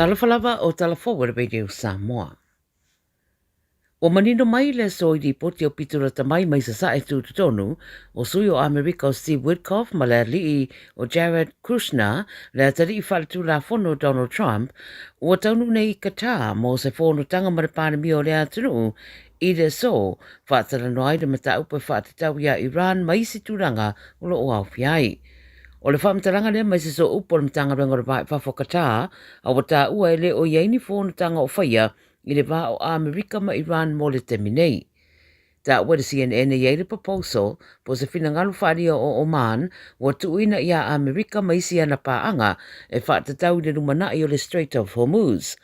Talafalava o talafoa radio Samoa. O manino mai le soi di poti o pitura tamai mai sa sae tu tonu o sui o Amerika o Steve Witkoff ma le lii o Jared Kushner le atari i whaletu la fono Donald Trump o taunu nei kata mo se fono tanga marapane mi o le atunu i le so whaatara noai le mata upe whaatatau ia Iran mai si turanga o lo o au fiai. O le whamtaranga lea mai se so upo le mtanga rengo le vai whawhakata a wata ua ele o iaini fono tanga o whaia i le wā o Amerika ma Iran mo le teminei. Ta ua le CNN i eire proposal po se whina ngalu wharia o Oman wa tuuina i a Amerika ma isi ana paanga e whaatatau le rumanai o le Strait of Hormuz.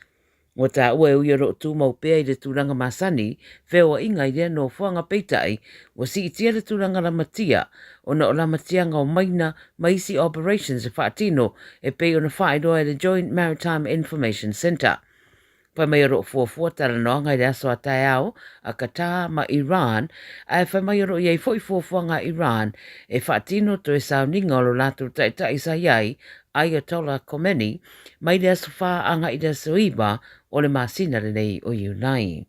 Wa ta ua e uia ro tu mau pea i le turanga masani, whewa inga i rea no fuanga peitai, wa si itia le turanga la matia, o na o la matianga o maina maisi operations e whaatino e pei o na whaedoa e le Joint Maritime Information Center. Pa mai ro fuafua tara noanga i le aso a tai au, a Qatar ma Iran, a e whai mai ro iei foi fuafuanga Iran, e whaatino to e sauninga o lo latu taita isa iai, Ayatollah Khomeini, mai le aso wha anga i le aso iba, o le masina le nei o Iunai.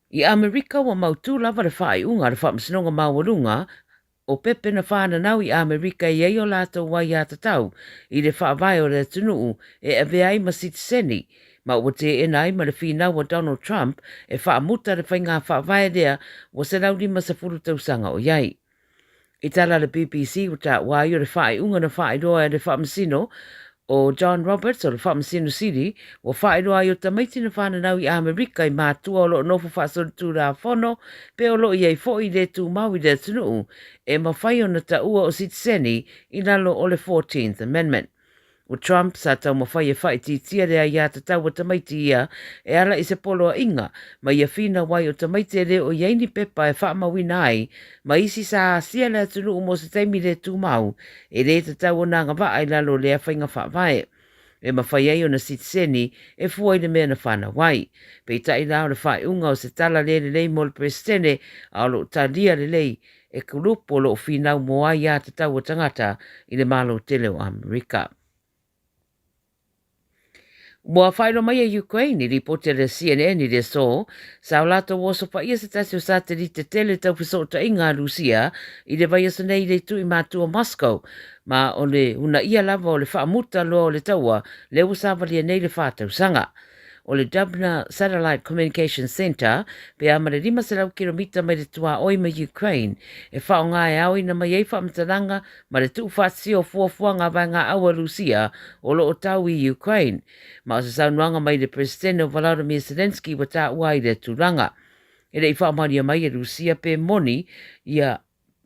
I Amerika wa mautu lava le whaai unga le whaamsinonga mauarunga o pepe na whaana nau i Amerika i eio lato wai a tatau i le whaavai o le tunuu e aveai ma sitiseni ma ua te enai ma le whina wa Donald Trump e whaamuta le whainga whaavai lea wa se laudi ma sa furu tausanga o iai. I tala le BBC o ta wai o le whaai unga na whaai roa e le whaamsino o John Roberts o le Whamasino City, o whaeroa i o tamaiti na whananau i Amerika i mātua o lo nofo whasori tū rā whono, pe o lo i ei fo i le tū mau i le tunu, e mawhai o na ta ua o sitiseni i nalo o le 14th Amendment. O Trump sa tau mawhai e whai tia rea i a tatau o tamaiti ia, e ala i se polo a inga, ma ia whina wai o tamaiti e le o iaini pepa e whaamawina ai, ma isi sa asia lea tunu o mo se taimi le tū mau, e le tatau o nanga wa ai lalo lea whainga whaavae. E mawhai ai o na sitiseni e fuai le mea na whana wai. Pei tai lao le whai unga o se tala le lei mo le prestene, a lo talia le lei, e kurupo lo o whinau mo ai a tatau o tangata i le malo tele o Amerika. Mua whaero mai a Ukraine i ripote le CNN i le so, sa o lato woso pa ia se tasi o satelite tele tau pisota inga Rusia i le vai asa nei le tu i mātua Moscow, ma o le una ia lava o le whaamuta loa o le taua le usavalia nei le whātau sanga. O le Dubna Satellite Communication Center, pe amare 5 kilomita mai le tua oima Ukraine, e whao ngā e au ina mai ei whaamataranga ma le tuu whatsi o fuafuanga vai ngā aua Rusia o lo o tau i Ukraine. Ma o se saunuanga mai le presidente o Volodymyr Zelensky wa tā ua i le turanga. E le i whaamaria mai e Rusia pe moni ia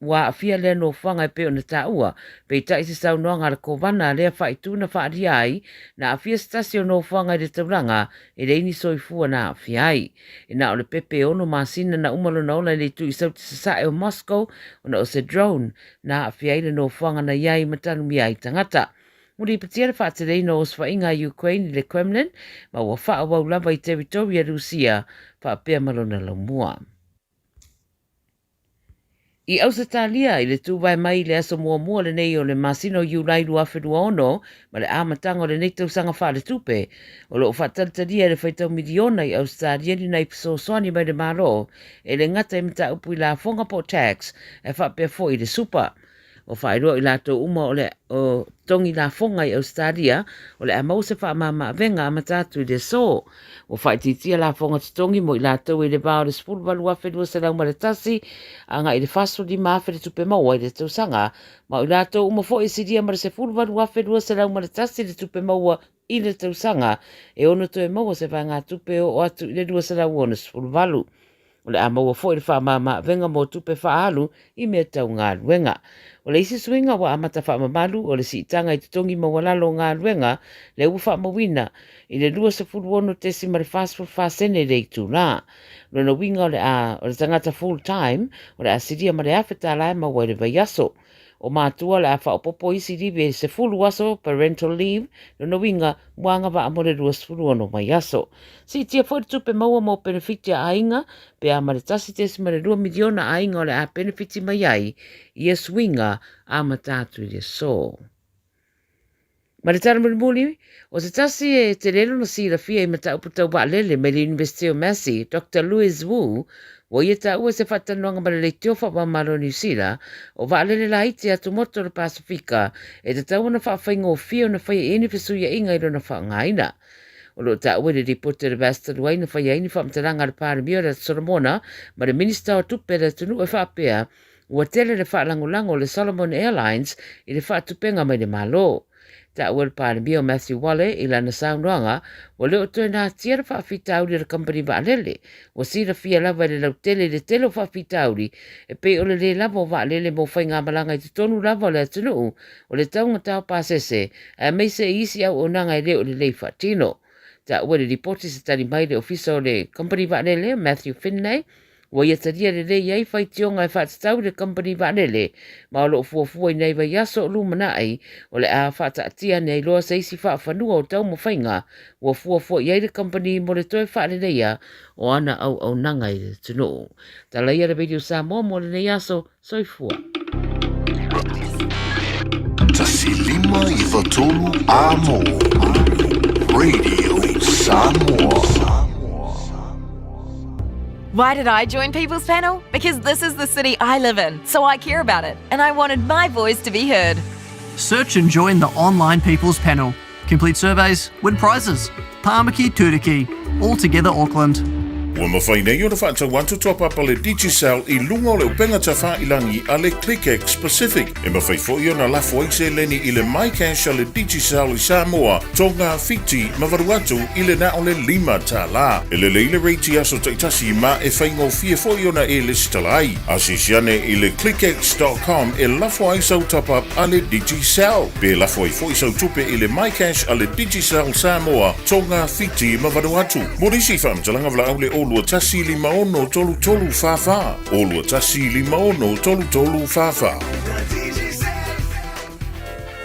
wa afia le no whanga e pe o na tā ua, pe tai se saunuanga le kovana lea whaituna whaaria ai, na afia stasi o no whanga i le tauranga, e reini soifua na afia ai. E na o le pepe ono masina na umalo na ola le tu i sauti sasae o Moscow, o na o se drone, na afia i le no whanga na iai matanu mi ai tangata. Muri patia le whaaterei no os whainga Ukraine i le Kremlin, ma ua wha wau lava i teritoria Rusia, whaapea malona lau mua. I Ausitalia i le tūwai mai le aso mua le nei o le masino Julai lua whenua ono, ma le amatanga o le nei tausanga wha le tupe, o lo whatalitaria le whaitau miliona i Australia ni nei piso soani mai le maro, e le ngata i mta upu i la fonga po tax, e whapea fo i le super. O whaeroa i lato uma o le o tongi la fonga i Australia, o le amau se wha mama venga amatatu i le so. O whaititia la fonga tongi mo i lato i le bao le spulu walua whenua se lau maretasi, anga i le faso di mawhere tupe maua i le tausanga, ma i lato uma fo i siria mara se fulu walua whenua se lau maretasi le tupe maua i le tausanga, e ono to e maua se wha ngā tupe o atu i le dua se lau ona spulu walu. O le amaua fo i le wha mama venga mo tupe wha alu i mea tau ngā luenga. O le isi swinga wa amata wha mamalu o le siitanga i tutongi mawalalo ngā luenga le uwha mawina i le lua se fulu ono tesi ma le fast food whasene le i tū rā. Rona winga o le tangata full time o le asiria ma le awheta lai ma wai le vai aso. O mātua le awha o popo isi ribe se fulu aso parental leave rona winga wanga wa amore lua se fulu ono mai aso. Si tia fwoi tupe maua mo benefitia ainga pe a ma le tasi tesi ma le 2 miliona ainga o le a benefiti mai ai i e swinga a matatu i le so. Ma le tala muli, o se tasi e te lelo na si la fia I mata uputau wa lele me le University of Massey, Dr. Louis Wu, o ia ta ua se whatanuanga ma le tiofa wa malo New Zealand, o wa lele la iti atu moto le Pasifika, e te tau na whawhainga o fia na whai eni fesuia inga ilo na whaangaina. O lo ta ua le ripote le basta luai na whai eni whamtaranga le pāremio le Solomona, ma le minista o tupe le tunu e whapea, ua tele le whaalangolango le Solomon Airlines I le whaatupenga mai le malo. Ta ua le pāremio Matthew Walle I lana saunanga, o leo toi nā tia le whaafitauri le company waalele, o sira fia lava le lautele le telo whaafitauri, e pe o le lava o waalele mo whai ngā malanga I te tonu lava o le atunu, o le taunga tau pāsese, a meise isi au o nanga I leo le lei whaatino. Ta ua le ripoti se tani mai le ofisa o le company waalele, Matthew Finney, wa ia taria le lei ai whai tionga e whaatatau le company waalele, ma o lo fuafua I nei vai aso o lumana ai, o le a whaatatia nei loa sa isi whaafanua o tau mo whainga, wa fuafua I ai le company mo le toi whaaleleia, o ana au nanga I le tunu. Ta leia le video Samoa mo le nei aso, soifua. Tasilima I watolu amo. Radio Samoa. Why did I join People's Panel? Because this is the city I live in, so I care about it, and I wanted my voice to be heard. Search and join the online People's Panel. Complete surveys, win prizes. Tāmaki Turiki, all together Auckland. Ua mawhainei o na whaatau wantu top up ale Digicel I lunga o le upenga ta whailangi ale ClickX Pacific. E mawhai fo I o na lafo aise leni I le MyCash ale Digicel I Samoa, tonga fiti mawaruatu I le na o le 5 ta la. E le leile reiti aso taitasi ma e whaingo fia fo I o na e listalai. Asisiane I le clickx.com e lafo aisau top up ale Digicel. Pe lafo ai fo isau tupe I le MyCash ale Digicel Samoa, tonga fiti mawaruatu. Morisi whamtalanga vla au le olua tasi 5 tolu tolu fafa. Olua tasi 5 tolu tolu fafa.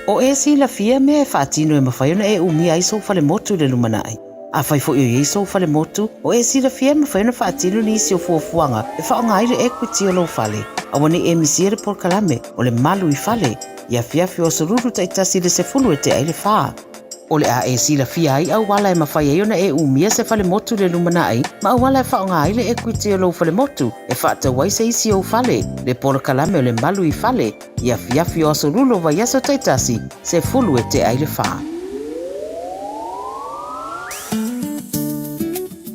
O e si la fia me e whaatino e mawhaiona e umia ai so fale motu le lumanai. A whai fo I so fale motu, o e si la fia me whaiona whaatino ni isi o fuafuanga, e whaonga aire equity o lo fale. A wane e misiere por kalame, o le malu I fale, ia fiafi o soruru taitasi le se fulu e te aile whaa. O le a e si la fia ai au wala e mawhai e ona e umia se fale motu le lumana ai, ma au wala e whaonga ai le equity o lo fale motu, e whaata wai se isi o fale, le pora kalame o le malu I fale, ia fiafi o asorulo vai aso taitasi, se fulu e te aile whaa.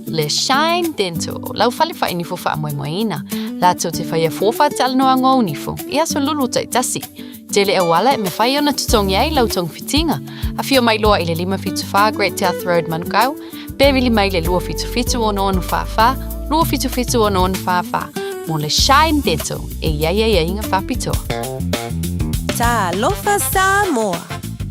Le Shine Dental, lau whale whai nifo wha moe moeina, la tau te whai a fōwha tala noa ngau nifo, ia so lulu taitasi. Tele e wala e me whai ona tutongi ai lau tong fitinga, a fio mai loa I le 5 Great South Road Manukau, bevili mai le 2 o noonu whawha, 2 o noonu whawha, mo le Shine Dental, e ia inga whapito. Ta lofa Samoa.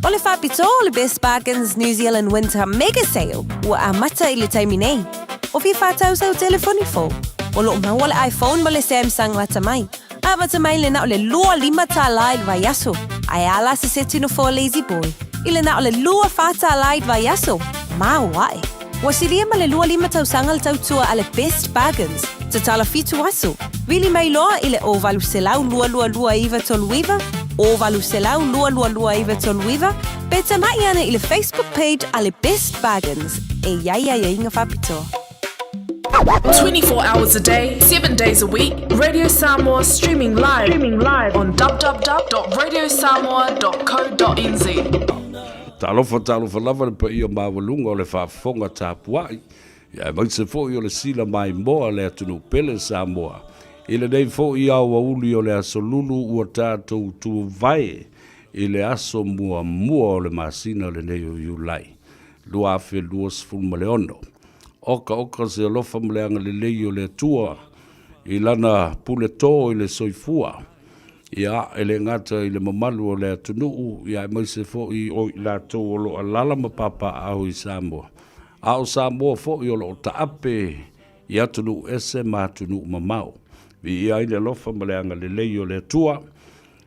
O le whapito o le Best Bargains New Zealand Winter Mega Sale, ua a mata I le taimi nei. O fi whātau sau telefonifo, o lo maua le iPhone ma le Samsung mata mai. A mata mai le na o le lua 5 ta laid vai aso. Ai ala se se tino for lazy boy. I le na o le lua 4 ta laid vai aso. Ma wae. Wasilia ma le lua 5 tau sanga le tau tua a le Best Bargains. Te tala fitu aso. Vili mai loa I le o valu selau lua iwa toluiva. O valu selau lua iwa toluiva. Beta mai ana I le Facebook page a le Best Bargains. E ia inga whapito. 24 hours a day, 7 days a week, Radio Samoa streaming live on www.radiosamoa.co.nz. Talofa lava le pa ia mawalunga o le whaafonga tāpuai. Ia mai se fo I o le sila mai moa le atunu pele Samoa. I le nei fo I au uli o le aso lulu ua tātou tu vai. I le aso mua o le masina o le nei o Julai. Lua afe lua sfulu maleono. Oka se alofa mleanga le lei o le tua. I lana pule tō I le soifua. Ia ele ngata I le mamalu o le atunuu. Ia mai se fo I o la tō o lo alala mapapa au I Samoa. Au Samoa fo I o lo taape I atunu ese ma atunu mamau. Vi ia I le alofa mleanga le lei o le tua.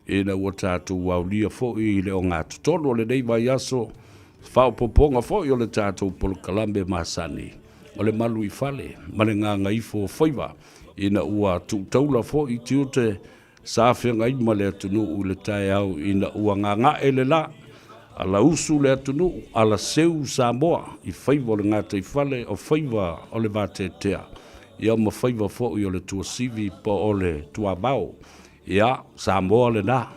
Ina ua tātou waulia fo I le o ngā tutonu o le nei vai aso. Whao poponga fo I o le tātou polo kalambe masani. O le malu I fale, ma le Gagaifo Faiva, ina ua taula fo I tiute sa whenga I ma le atunu u le tae au ina ua nganga ele la, ala usu le atunu, ala seu Samoa, I Faiva o le ngata I fale, o Faiva o le vatetea. Ia ma Faiva fo I o le tua sivi po o le tua bao. Ia Samoa le na,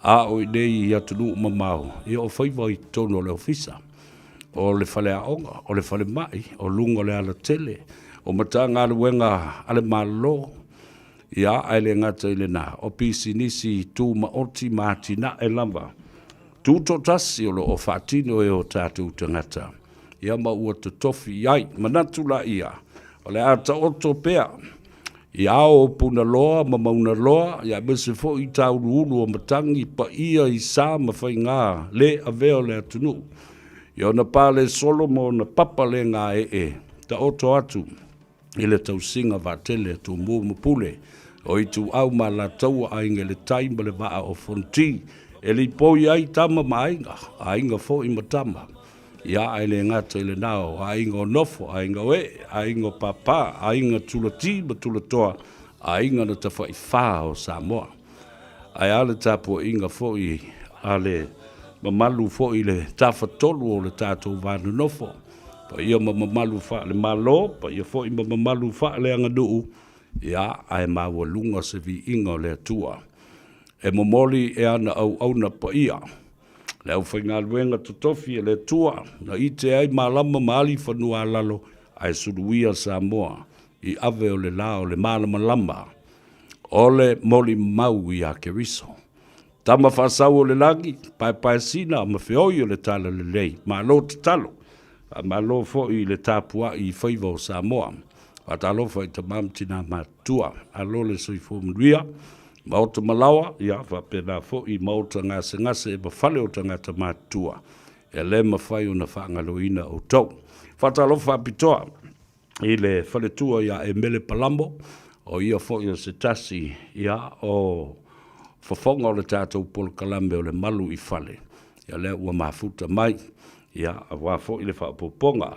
a o I nei I atunu mamau. Ia o Faiva I tono le ofisa. O le fale aonga, o le fale mai, o lunga le ala tele, o matanga ale wenga ale malo, ia ale ngata I le na, o pisi nisi tu ma oti maati na e lamba. Tūto tasi o lo o whaatino e o tātou tangata. Ia ma ua te tofi iai, manatu la ia. O le ata oto pea. Ia o puna loa, ma mauna loa, ia mese fo I tau ulu o matangi pa ia I sa ma whai ngā, le a veo le atunu. Ia na pale solo mo na papa le ngā e. Ta oto atu, I le tau singa vatele tu mua mapule. O I tu au ma la tau a inge le taima le vaa o fonti. E li poi ai tama ma ainga fo I matama. Ia ai le ngata I le nao, ainga o nofo, ainga we, ainga papa, ainga tulati ma tulatoa, ainga na tafa I wha o Samoa. Ai ale tapo inga fo I ale mamalu fo I le tafa tolu o le tātou vānu nofo. Pa ia mamalu wha le malo, pa ia fo I mamalu wha le anganuu, ia ai maua lunga se vi inga o le atua. E momoli e ana au na pa ia. Le au whainga luenga tutofi e le tua, na I te ai malama maali whanua lalo, ai suruia Samoa, I ave o le la o le malama lamba. O le moli mau I a keriso. Tama whasau o le langi, pai sina, ma whioi o le tala le lei, ma lo te talo, ma lo fo I le tāpua I Faiva o Samoa. A talo fai ta mamtina matua, a lo le soifo mruia, Mauta malawa, ia whapena fo I mauta ngase e mawhale o tangata mātua. E le mawhai o na whaangaloina o tau. Whatalo whapitoa, I le whaletua ia e mele palambo, o ia fo I o se tasi, ia o whawhonga o le tātou polo kalambe o le malu I whale. Ia le ua mafuta mai, ia a wā fo I le whapoponga.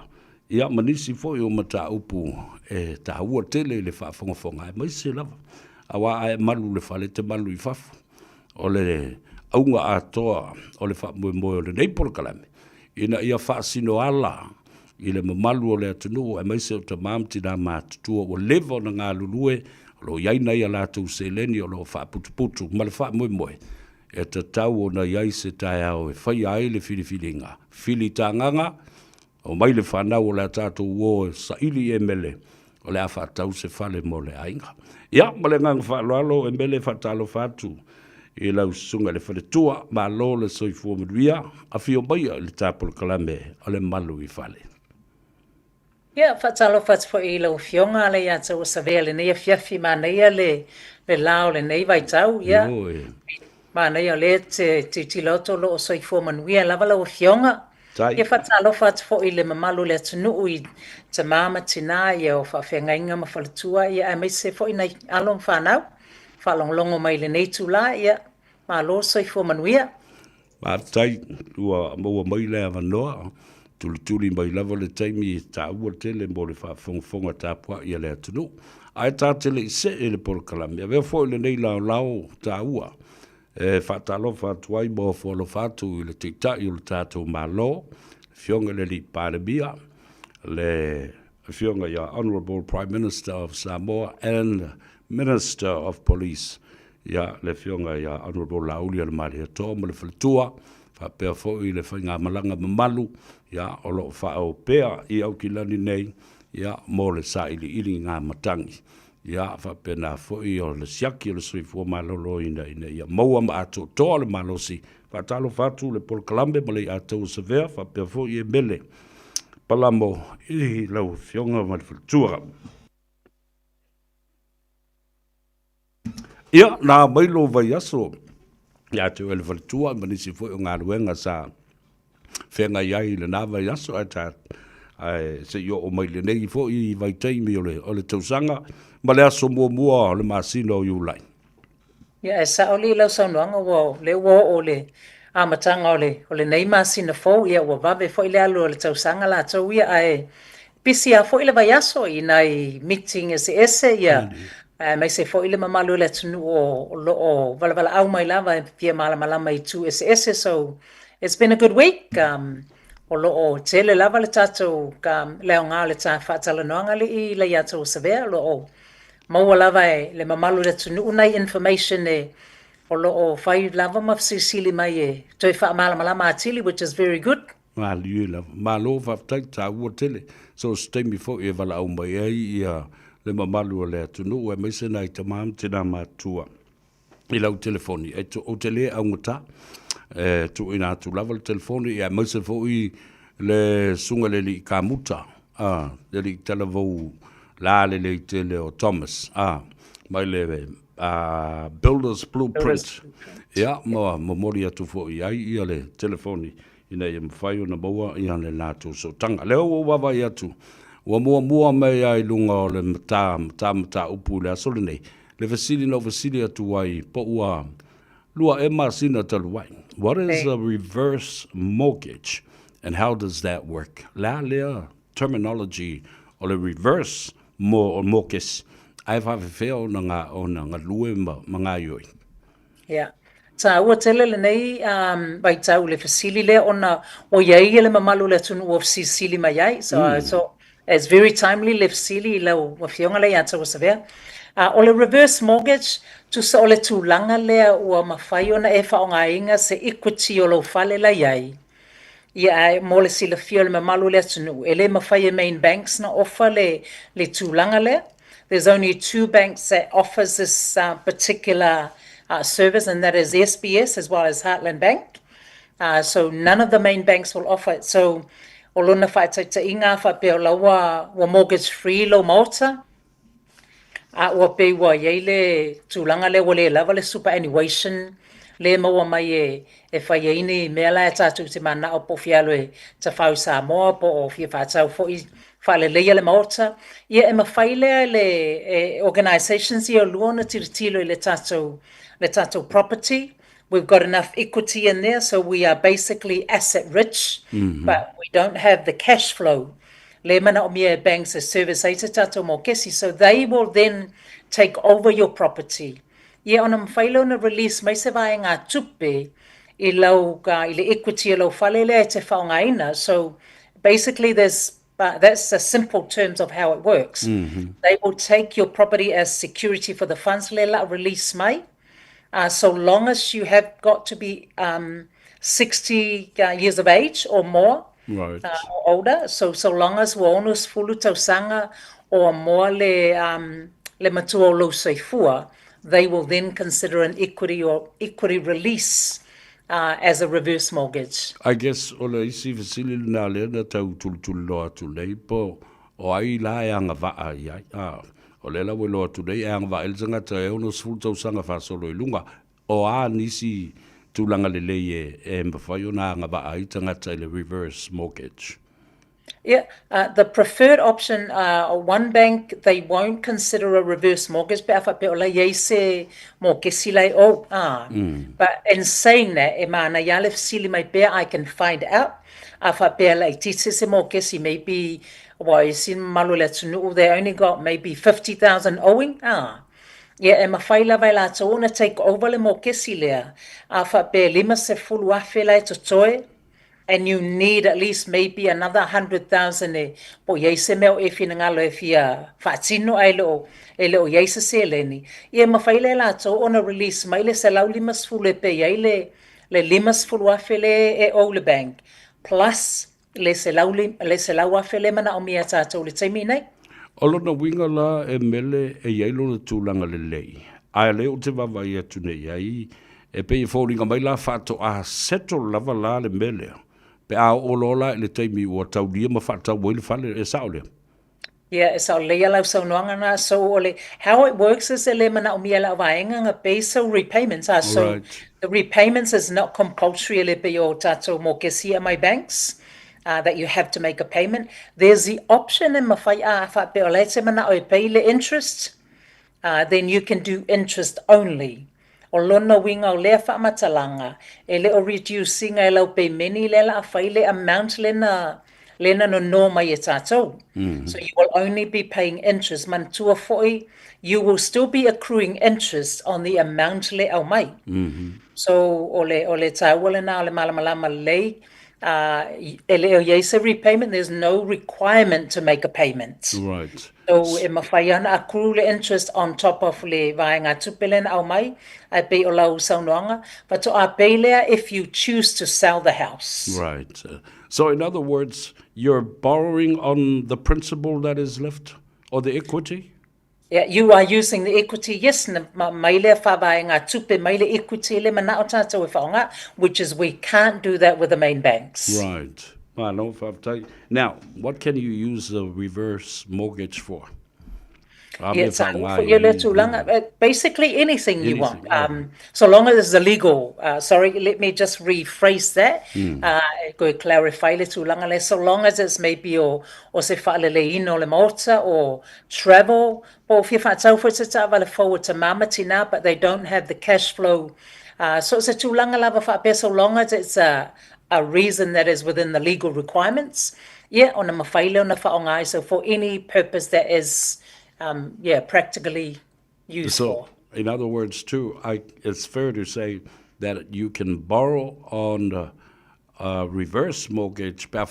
Ia manisi fo I o mata upu e ta ua tele le whafonga. E mai se lava. Awa ai malu le fale te malu I fafu. O le aunga atoa o le wha moe o le neipolo kalame. Ina ia wha sino ala I le mamalu o le atunu e maise o ta mamti na mātutua o lewa na ngā lulue o lo iaina ia lātou se leni o lo wha putu ma le wha moe e ta tau o na iai se tai au e whai ai le whiriwhiringa. Whiri tānganga o mai le whanau o le tātou o sa ili e mele o le a whatau se whale mo le ainga. Ia, ma le ngang whaaloalo e mele whatalo whatu I lau sunga le whaletua ma lo le soifua maduia a whio mai le tāpolo kalame o le malu I whale. Ia, whatalo whatu po I lau fionga le ia tau sa vea le neia fiafi ma neia le lao le nei vai tau, ia. Ma neia le te tiloto lo o soifua manuia lava lau fionga. Ia whatalo whatu po I le mamalu le atunu I te mama tina ia o whawhengainga ma whaletua ia a meise fo I nei along whanau. Whalonglongo mai le nei tula ia ma lo soifua manuia. Ma tai ua maua mai le avanoa. Tuli mai lava le taimi ta ua tele mo le whafonga tāpua ia le atunu. Ai tā tele I se e le polo kalame. Avea fo I le nei lao tā ua. E whatalo whatuai mo wholo whatu I le tiktai o le tātou malo. Fionga le li pārebia. Le fionga ia Honourable Prime Minister of Samoa and Minister of Police. Ia le fionga ia Honourable Lauli le mari ato mo le whaletua. Whapea fo I le whainga malanga mamalu. Ia o lo whao pea I au ki lani nei. Ia mo le sa ili ngā matangi. Ia whapena fo I o le siaki o le soifua malolo ina ia maua ma ato toa le malosi. Whatalo whatu le polo kalambe ma le ato sevea. Whapea fo I e mele. Palamo I lau fionga ma le whaletua. Ia nā mailo vai aso. Ia te le whaletua manisi fo I o ngā ruenga sa whenga iai le nā vai aso ata se yo o mai le nei fo I vai teimi o le tausanga ma le aso mua o le masino o iulai. Ia e sa o li lau saunoanga le o le amatanga o le nei masina fo ia ua vave fo I le alu o le tausanga la tau ia ai pisi a fo I le vai aso I nai meeting ese ia mai se fo I le mamalu le tunu o valavala au mai lava pia malama I tu ese so it's been a good week. O loo tele lava le tatou leo ngā le tā whaatala noanga le I le iatou savea loo maua lava le mamalu le tunu nei information o loo whai lava mafsisili mai toi whaamalama atili, which is very good. Liu lava. Malo whaftai tā ua tele. So stemi fo vala au mai ai le mamalu le tunu mai sena I tamam tina matua. I lau telefoni. O tele au ngata. Tu ina tu lava le telefoni mai se fo le sunga le li kamuta. Le li televou la le tele o Thomas. Mai le Builder's Blueprint. Ya, mori atu fo ai le telefoni. Ina mwhai o na maua I ane lātou so tanga. Leo o wawa I atu. Ua mua mai ai lunga o le mata upu le asole nei. Le vasili atu ai po ua lua e masina talu wai. What is a reverse mortgage and how does that work? Lea terminology o le reverse mortgage. Ai whawhewhea o na ngā lue mga ioi. Yeah. Tā ua tele le nei vai tau le fasili le ona o iai le mamalu le tunu o fasili mai ai. So it's very timely le fasili lau wafionga le ata wasavea. O le reverse mortgage, tu sa o le tūlanga lea ua mawhai ona e whaonga inga se equity o lau whale la iai. Ia mo le sila fio le mamalu le tunu. E le mawhai main banks na offer le tūlanga lea. There's only 2 banks that offers this particular service, and that is SBS as well as Heartland Bank. So none of the main banks will offer it. So o lona whaitaita inga whapea lawa wa mortgage free lo Malta. Ua pe wa iei le tūlanga le wale lava le superannuation le maua mai e whaiaini mea lai tātou te mana o po fialo te whau Samoa po o fia whātau fo I whaale leia le Malta. Ia e mawhailea le organisations I o luona tiritilo le tātou property. We've got enough equity in there, so we are basically asset rich, but we don't have the cash flow. Le mana o mea banks a service ai te tātou mō kesi, so they will then take over your property. Ia ona mwhailo na release mai se vai ngā tupe I le equity o lau whale lea te whaongaina. So basically that's the simple terms of how it works. They will take your property as security for the funds le la release mai. So long as you have got to be 60 years of age or more, right. Or older. So long as wa onus fulu tausanga or more le matua o lo soifua, they will then consider an equity release as a reverse mortgage. I guess o le isi fasili na le na tau tulu loa tu lei po o ai la e anga vaa iai. O le la we loa tu lei e anga vaa ilzanga ta e ono sfulu tau sanga fa solo I lunga. O a nisi tūlanga le lei e mwhai o na anga vaa I tangata le reverse mortgage. Yeah, the preferred option, one bank, they won't consider a reverse mortgage, but in saying that, I can find out. Maybe they only got maybe 50,000 owing. Yeah, e mawhaila vai la tōna take over le mo kesi lea. Lima se fulu awhelai to toe. And you need at least maybe another 100,000 po yeise meo e fina ngalo e fia whaatino ai leo yeise se leni. Ia mawhaile la tō ona release mai le se lau limas fulu e pe iei le limas fulu awhele e o le bank. Plus le se lau awhele mana o mia tātou le teimi nei. Olona winga la e mele e iei lona tūlanga le lei. Ai leo te wawa ia tune iei e pe I fōringa mai la whāto a settle lava la le mele. Pe a olola le teimi ua tau lia ma whātau wele whale e saole. Yeah, so leia lau sau noanga na so ole. How it works is le mana o mia la vaenga nga pe so repayments are so Right. the repayments is not compulsory le pe o tato mo kesi at my banks. That you have to make a payment. There's the option in mawhai a wha pe o le te mana o e pay le interest. Then you can do interest only. O lona winga o lea whaamatalanga, e le o reducing e lau pe meni le la whai le amount le na lena no mai e tātou. So you will only be paying interest. Man tua fo'i, you will still be accruing interest on the amount le au mai. So ole tāwale na ole malamalama lei, ele o yesa repayment, there's no requirement to make a payment. Right. So e mawhai ana accrue le interest on top of le vaenga tupelen au mai, a pe o lau saunoanga, but to a pay lea if you choose to sell the house. Right. So in other words, you're borrowing on the principal that is left or the equity? Yeah, you are using the equity, yes, mai lea whawaenga tupe, mai le equity le mana o tātou e whaonga, which is we can't do that with the main banks. Right. I know. Now, what can you use the reverse mortgage for? Basically anything you want. So long as it's a legal, sorry, let me just rephrase that. Go clarify le tūlanga le, so long as it's maybe o se whaaleleino le mota or travel, po whia whaatau fo te tāwale forward to mamatina, but they don't have the cash flow. So it's a tūlanga lava whaapea, so long as it's a reason that is within the legal requirements. Yeah, on a mawhaile on a whaongai, so for any purpose that is practically used for. In other words, too, it's fair to say that you can borrow on a reverse mortgage. Yeah,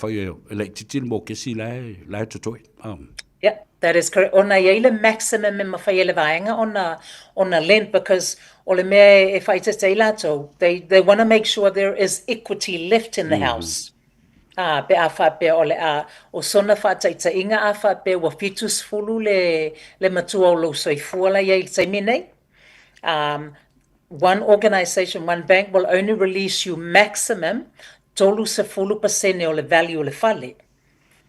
that is correct. Ona yeile maximum in mawhaiele vaenga on a lend, because ole mea e whai te te lato, they want to make sure there is equity left in the house. Pe a whape ole o sona whaataita inga a whape wa fitus fulu le matua o lo soifua yei te mine. One organization, one bank will only release you maximum tolu se fulu pasene o le value o le fale.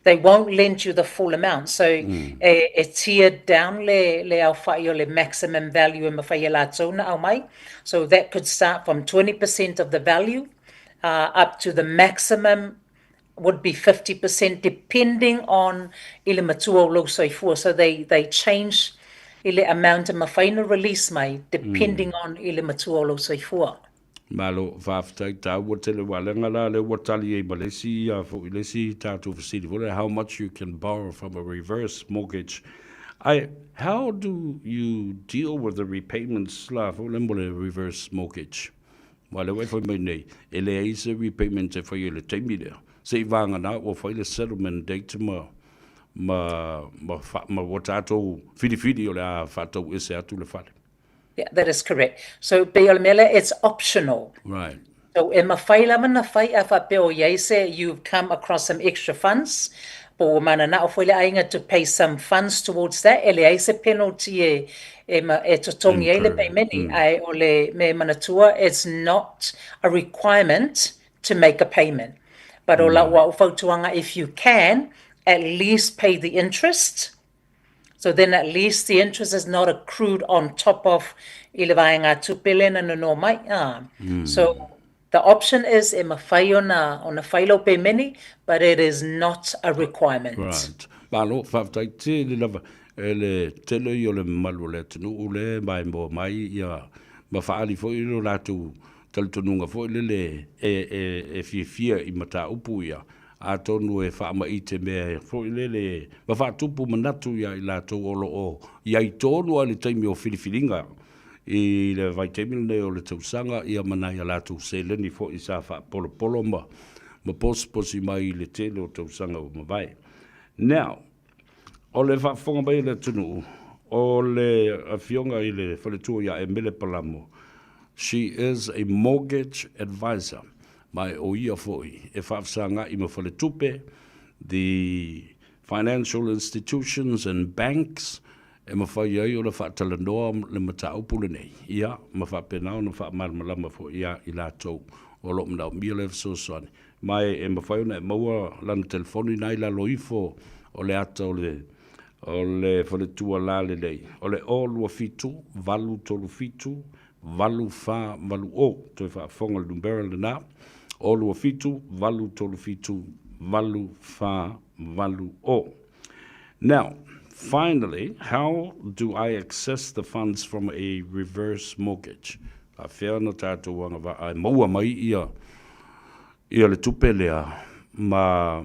They won't lend you the full amount. So e tiered down le au whai o le maximum value e mawhai la tona au mai. So that could start from 20% of the value up to the maximum would be 50%, depending on ile matua o lo soifua. So they change ile amount of mawhaina release mai, depending on ile matua o lo soifua. Malo whaftai tau wa tele walenga la le watali e malesi fo ilesi tatu facility for how much you can borrow from a reverse mortgage. How do you deal with the repayments la for le reverse mortgage? Wale we fo mai ele is a repayment for you le temile. Se vanga na o fo ile settlement date ma watato fidi o le fato ese atu le fale. Yeah, that is correct. So Beolmela, it's optional. Right. So in you've come across some extra funds. To pay some funds towards that. Penalty it's not a requirement to make a payment. But if you can, at least pay the interest. So then at least the interest is not accrued on top of ilawainga tupelen and no mai. So the option is on a whailo pe many, but it is not a requirement. Right. Malo whaftai te le lava ele tele i o le malu le tunu ule mai mo mai ia ma whaali fo i lo latu taltonunga fo i le e fia i mata upu ia. A tonu e whaama i te mea fo i lele ma whaatupu manatu ia i lātou olo o ia i tonu a le taimi o whiriwhiringa i le vai taimile o le tausanga ia mana ia lātou se leni fo i sa wha polo polo ma posi mai i le tele o tausanga o mawai. Now, o le whaafonga mai le tunu o le awhionga i le whaletua ia e mele palamo. She is a mortgage advisor. Mai o ia foi e whaafsanga I mawhale tupe, the financial institutions and banks e mawhai ai o le whaatala noa le mata upule nei. Ia, mawhapenao na whaamarmalama fo ia I lātou o lo mnau mielev sosani. Mai e mawhai ona e maua lana telefoni nai la loifo o le ata o le whale tua la le lei. O le o lua fitu, valu tolu fitu, valu wha, valu o, toi whaafonga le numbera le nā. Olu fitu, valu tolu fitu, valu fa, valu o. Now, finally, how do I access the funds from a reverse mortgage? A whea no tātou wanga wa ai maua mai ia le tupe lea ma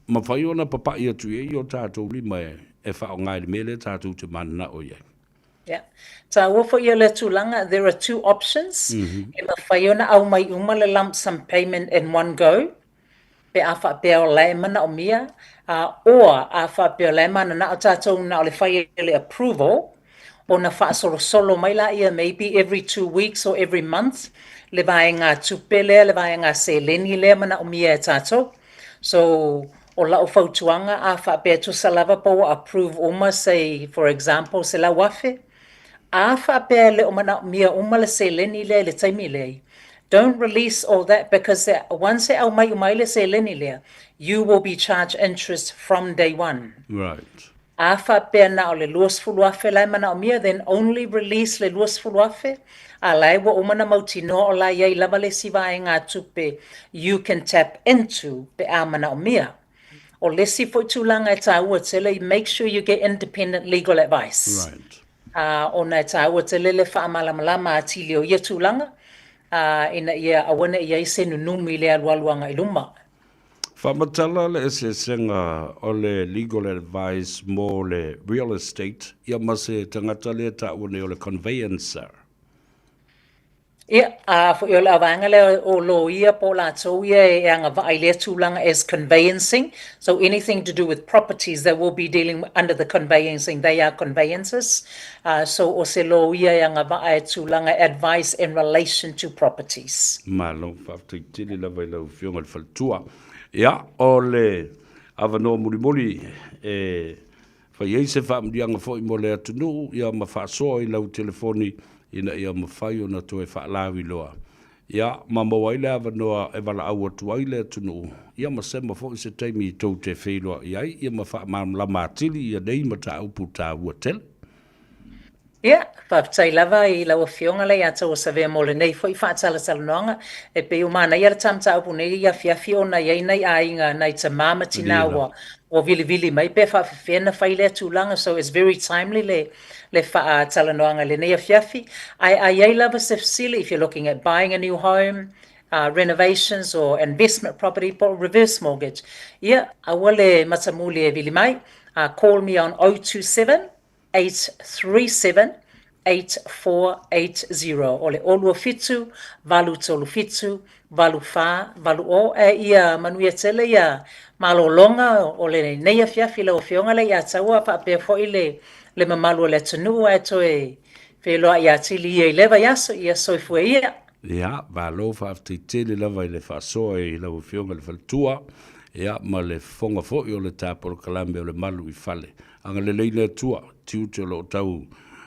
ma whai ona papa ia tu e o tātou lima e whao ngai le mele tātou te mana o ia. Yeah. Tā ua fo ia le tūlanga, there are two options. E ma whai ona au mai uma le lump sum payment in one go. Pe a wha pea o lai mana o mia. Or a wha pea o lai mana na o tātou na o le whai le approval. O na wha solo mai la ia maybe every 2 weeks or every month. Le vai ngā tupele, le vai ngā se leni le mana o mia e tātou. So, o la o fautuanga a wha pea tu salava po approve uma, say, for example, se la wafe. A wha pea le o mana o mia uma le se leni le taimi le. Don't release all that because once au mai umaile se leni le, you will be charged interest from day one. Right. A wha pea na o le luas fuluafe lai mana o mia, then only release le luas fuluafe. A lai wa umana mautino o lai iei lava le siwa e ngā tupe you can tap into pe a mana o mia. O lesi fo tūlanga e tā ua tele, make sure you get independent legal advice. Right. O na tā ua tele le wha malamalama a tili o ia tūlanga. Ina ia awana ia i se nunumi le alualuanga i luma. Whamatala le ese senga o le legal advice mo le real estate, ia mase tangata le ta une o le conveyancer. Ia, fo i o le awanga le o lo ia po la tau ia e anga vai le tūlanga as conveyancing. So anything to do with properties that will be dealing under the conveyancing, they are conveyances. So o se lo ia e anga vai tūlanga advice in relation to properties. Malo, whaftaitili la vai lau fionga le faltua. Ia, o le avanoa murimuri whai eise whaamdianga fo i mo le atunu, ia ma whaasoa i lau telefoni ina ia mawhai o na toe whaalawi loa. Ia, ma mawa i le avanoa e wala au atu ai le atunu. Ia ma sema fo i se taimi i tau te whailoa iai, ia ma wha lama atili ia nei ma ta upu ta ua tele. Ia, whaptai lava i laua fionga lei ata o savea mole nei fo i whaatala salanoanga. E pe umana ia tamta upu nei ia fiafi o na iei nei a inga nei ta mama tina o vili mai pe whawhena whaile tūlanga. So it's very timely le whaatalanoanga le nei a fiafi. Ai iei lava se facili if you're looking at buying a new home, renovations or investment property, reverse mortgage. Ia, awale matamuli e vili mai. Call me on 027 837 8480. Ole olua fitu, valu tolu fitu, valu fa, valu o ia manuia tele ia malolonga ole neia fiafi la o fionga le ia taua pa pe fo ile le mamalu le tunu e toe felo ia tili ia leva yaso ia soifu ia. Ia, valo whaaftaitili lava i le whaasoa i lau fionga le faltua. Ia, ma le fonga fo i o le tāporo kalame o le malu i fale. Anga le leile tua, tiu te lo tau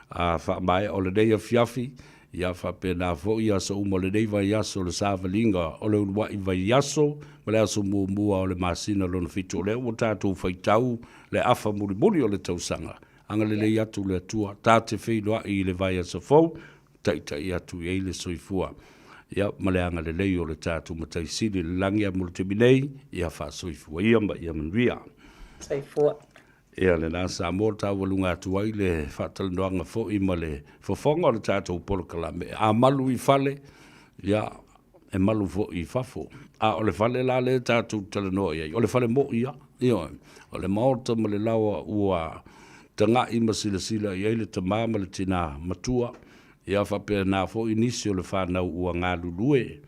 wha mai o le neia fiafi, ia wha pēnā fo i aso umo le nei vai aso le sāwalinga o le unwa i vai aso, ma le aso mua o le masina lona fitu o le o tātou whaitau le afa muri o le tausanga. Anga le lei atu le tua, tā te whiloa i le vai aso fau, taita i atu i eile soifua. Ia, ma le anga le lei o le tātou mataisini le langi a mulu te minei, ia wha soifua ia ma ia manuia. Soifua. Ia le nā Samoa tāwalunga atu ai le whatalanoanga fo i ma le fofonga o le tātou polokalame. A malu i fale, ia e malu fo i fafo. A o le fale la le tātou talanoa iai. O le fale mo ia, o le maota ma le lawa ua tanga i masila iai le tamama le tina matua. Ia whapea nā fo i nisi o le whanau ua ngā lulue.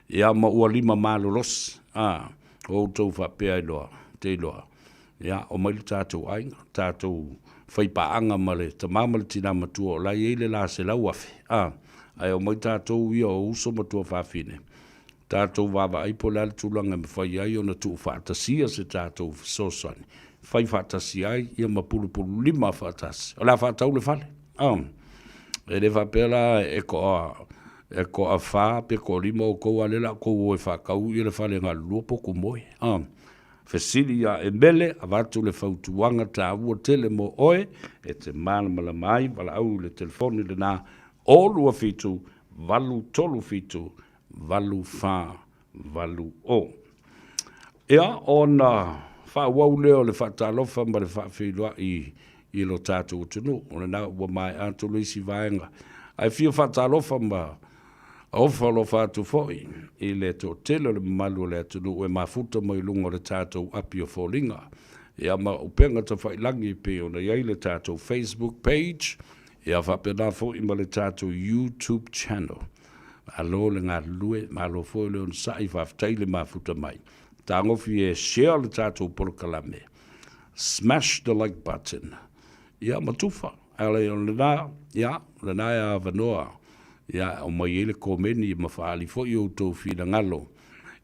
Ia ma ua lima malolos. O tau whapea iloa, te iloa. Ia, o mai le tātou ainga, tātou whaipaanga ma le tamama le tina matua o lai eile la se lau afe. Ai o mai tātou ia o uso matua whawhine. Tātou wawa aipo le ale tūlanga me whai ai o na tuu whaatasia se tātou sosani. Whai whaatasi ai, ia ma pulu lima whaatasi. O la whaatau le whale. E le whapela e ko a wha, pe ko lima o kou alela, kou o e whakau i le whale ngā luopo kumoe. Fesili ya e mele, a watu le whautuanga ta ua tele mo oe, e te mana mai, wala au le telefoni le nā, olua fitu, valu tolu fitu, valu wha, valu o. Ea, o na whawau leo le whatalofa ma le whawhilua i lo tātou tunu, o le nā ua mai anto leisi vaenga. Ai fia whatalofa ma O whalo whātu foi, I le tō telo le malu le atunu e mafuta mai lunga le tātou api o fōlinga. Ia ma upenga ta whailangi pe o na iai le tātou Facebook page, ia whapena fo I ma le tātou YouTube channel. Alo le ngā lue, ma alo fo le on sai whaftai le mafuta mai. Tā ngofi e share le tātou polokalame. Smash the like button. Ia matufa. Ale on le nā, ia, le nā ia vanoa. Ia o mai ele komeni I mawhaali fo I o tō whina ngalo.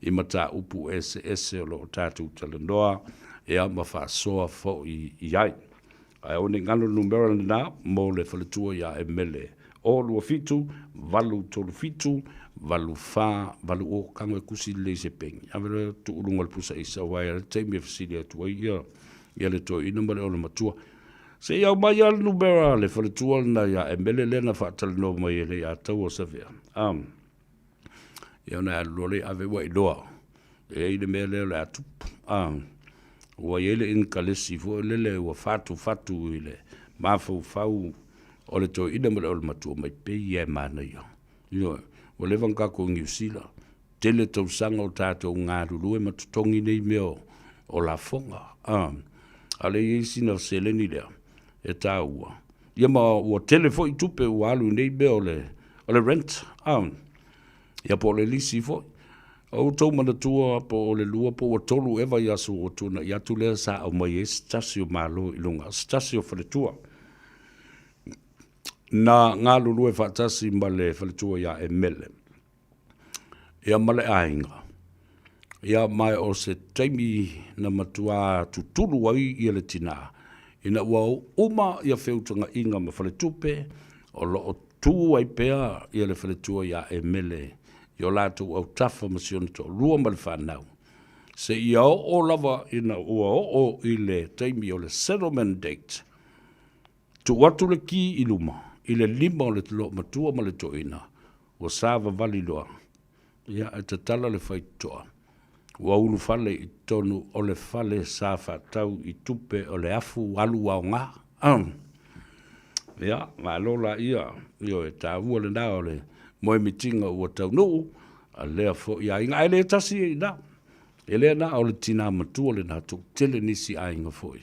I mata upu ese o lo tātou talandoa. Ia mawha fo I iai. Ai o ne ngalo numero le nā, mo le whaletua ia e mele. O lua fitu, valu tolu fitu, valu wha, valu o kango e kusi le se pengi. Awere tu urunga le pusa isa wai, ale teimi e fasili atua ia le toi ina male o le matua. Se iau mai al numera le whaletua na ia e mele lena whaatale no mai ele ia tau o savea. Iau na alole ave wai loa. E ine mele le atupu. Ua ele in kalesi fo lele ua fatu ile. Mafau fau o le toi ina male o le matua mai pe ia mana ia. Ia, o le vankako New Zealand. Tele tau sanga o tātou ngā rurue matutongi nei meo o la fonga. Ale i sina seleni lea. E tā ua. Ia ma ua tele fo I tupe ua alu nei mea o le rent. Ia po le lisi fo. O tau manatua po o le lua po o tolu eva i aso o tuna. Ia tu lea sa au mai e stasio malo I lunga. Stasio whaletua. Na ngā lulu e whaatasi ma le whaletua ia e mele. Ia male ainga. Ia mai o se taimi na matua tutulu ai I le tina. Ina ua uma ia whiutanga inga ma whaletupe. O lo o tu ai pea ia le whaletua ia e mele. Io lātou au tafa masiona to rua ma le whanau. Se ia o lava ina ua o I le taimi o le settlement date. Tu watu le ki I luma. I le lima o le talo matua ma le toina. O sāva vali loa. Ia e te tala le whaitoa. Ua ulu fale I tonu o le fale sāwha tau I tupe o le afu alu au ngā. Ia, ngā lola ia. Io e tā ua le nā o le moe mitinga ua tau nuu. A lea fo ia inga. E lea tasi I nā. E lea nā o le tina matua le nā tuk tele nisi a inga foi.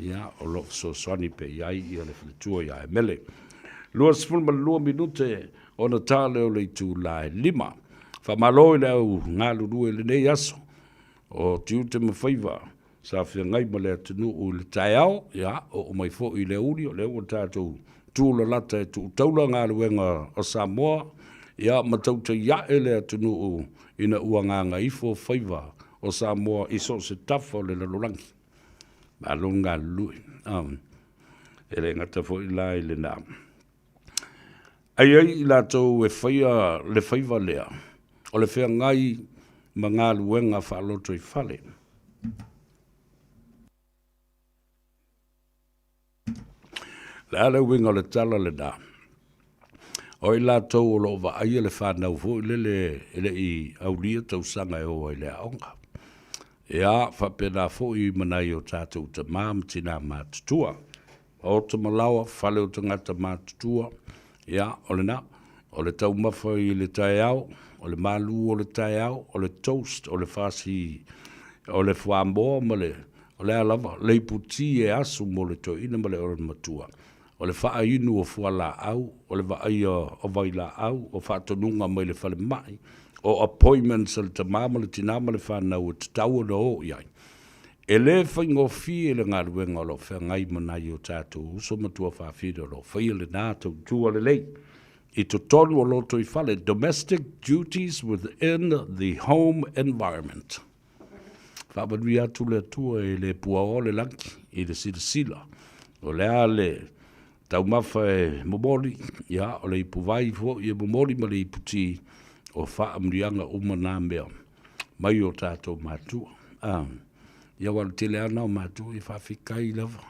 Ia, o lo so swani pe iai ia le whaletua ia e mele. Lua sifun ma lua minute o na tā leo le tu lai lima. Fa maloi leo ngā lurue le nei aso. O tiute ma Faiva. Sa whia ngai ma lea tenu o le tai au. Ia, o mai fo I le uri o leo o tātou. Tūla lata e tu taula ngā luenga o Samoa. Ia matauta ia e lea tenu o ina ua ngā Gagaifo Faiva o Samoa I so se tafa o le lalorangi. Malunga lui. Ele ngata fo I lai le nā. Ai I lātou e whaia le Faiva lea. O le whea ngai ma ngā luenga whaaloto I whale. Le ale winga le tala le nā. O I lātou o lo wa aia le whanau fo ele I aulia tau sanga e o I le aonga. Ia, whapena fo I manai o tātou ta māmatina mātutua. O ta malawa, whale o ta ngata mātutua. Ia, o le nā, o le tau mawha I le tai au, o le malu o le tai au, o le toast, o le whasi, o le whamboa ma le, o le alava, le puti e asu mo le toi ina ma le o le matua. O le wha inu o fuala au, o le vai o vaila au, o whatonunga mai le whale mai, o appointments al ta mama le tinama le whanau o te tau na o iai. E le whaingo fie le ngā ruenga lo wha ngai manai o tātou uso matua whawhira lo whaia le nātou tua le lei. I to tonu o loto I whale domestic duties within the home environment. Whamanui atu le tua e le pua o le lanki I le sila. O le a le tau mawha e momori, ia, o le ipuwai fo I momori ma le iputi o whaamrianga umana mea. Mai o tātou mātua. Ia wala tele ana o mātua I whawhikai lava.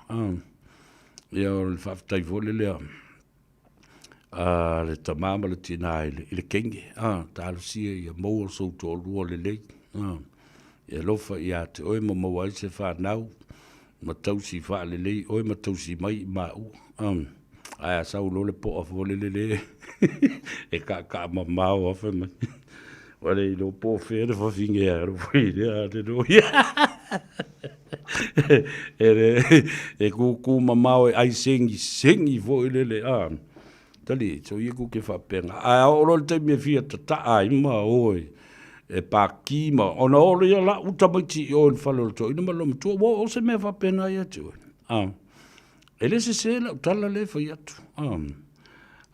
Ia o le whawhitai fo le lea. Le tamama le tina I le kenge. Tālu sia ia maua sou tō lua le lei. Ia lofa ia te oe ma maua I se whanau. Ma tausi wha le lei, oe ma tausi mai ma u. Ai sa ulo le po of le. E ka mamau of me. Wale no po fe de fa finge ro foi de do. E ku mamau ai sengi vo le tali so ye ku ke fa penga. Ai o lo te me fia ta ai ma oi. E pa ki ma ona o le la uta mai ti o fa lo to ina ma lo tu o se me fa penga ia tu. Ele se la tala le fa ia tu.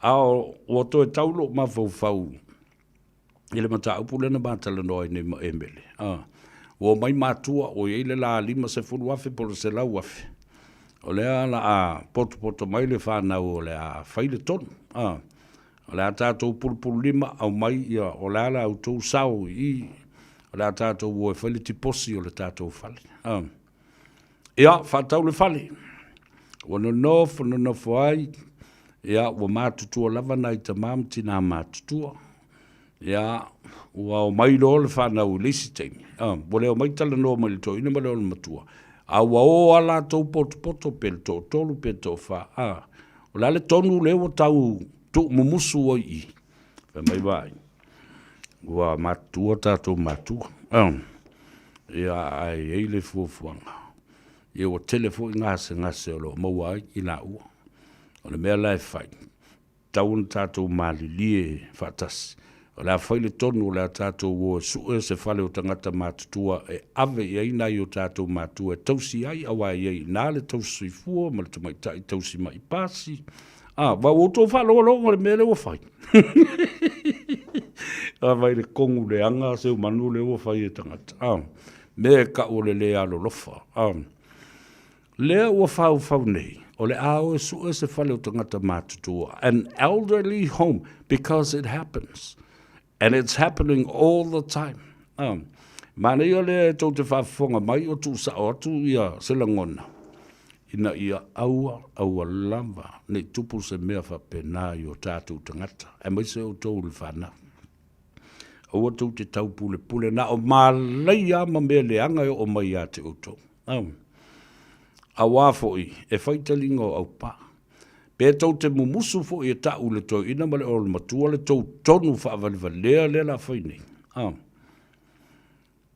Ao o to taulo ma fau. Ele mata upu le na batala no ne emele. O mai matua o ele la lima se fulu wafe por se la wafe. O le ala a poto mai le fa na o le a faile ton. O le a tatou pulpulu lima au mai ia o le ala au tou sau i o le a tatou o e faile tiposi o le tatou fale. Ia fatau le fale. O no nofo ai ia o matutua lava nai tamam tina matutua. Ia ua o mai lo le whanau lisi teimi. Wale o mai tala no mai to ina male o le matua. A ua o ala tau poto pel to tolu pel to wha. O la le tonu le o tau tu mumusu o i. Wha mai vai. Ua matua tatou matua. Ia ai eile fuafuanga. Ia o telefo ngase o lo maua i la ua. O le mea lai fai. Taun tatou malilie fatasi. O la whaile tonu o la tātou o sue se whale o tangata mātutua e ave i aina i o tātou mātua e tausi ai awa i ai nā le tausi fua ma le tamai tai tausi mai pāsi. Wa o tō whalo o longo le mele o whai. Vai le kongu le anga se o manu le o whai e tangata. Me ka o le lea lo lofa. Lea o whau nei. O le ao e sue se whale o tangata mātutua. An elderly home because it happens. And it's happening all the time. Mana ia le tau te whaafonga mai o tu sa o tu ia selangona. Ina ia aua lava. Ne tupu se mea whapena i o tātou tangata. E mai se o tau le whana. Aua tau te tau pule na o malai ama mea le anga o mai a te o tau. Awa foi e whaitalingo au pā. Pe tau te mumusu fo i ta ule to ina male o matua le tau tonu fa valea le la faini.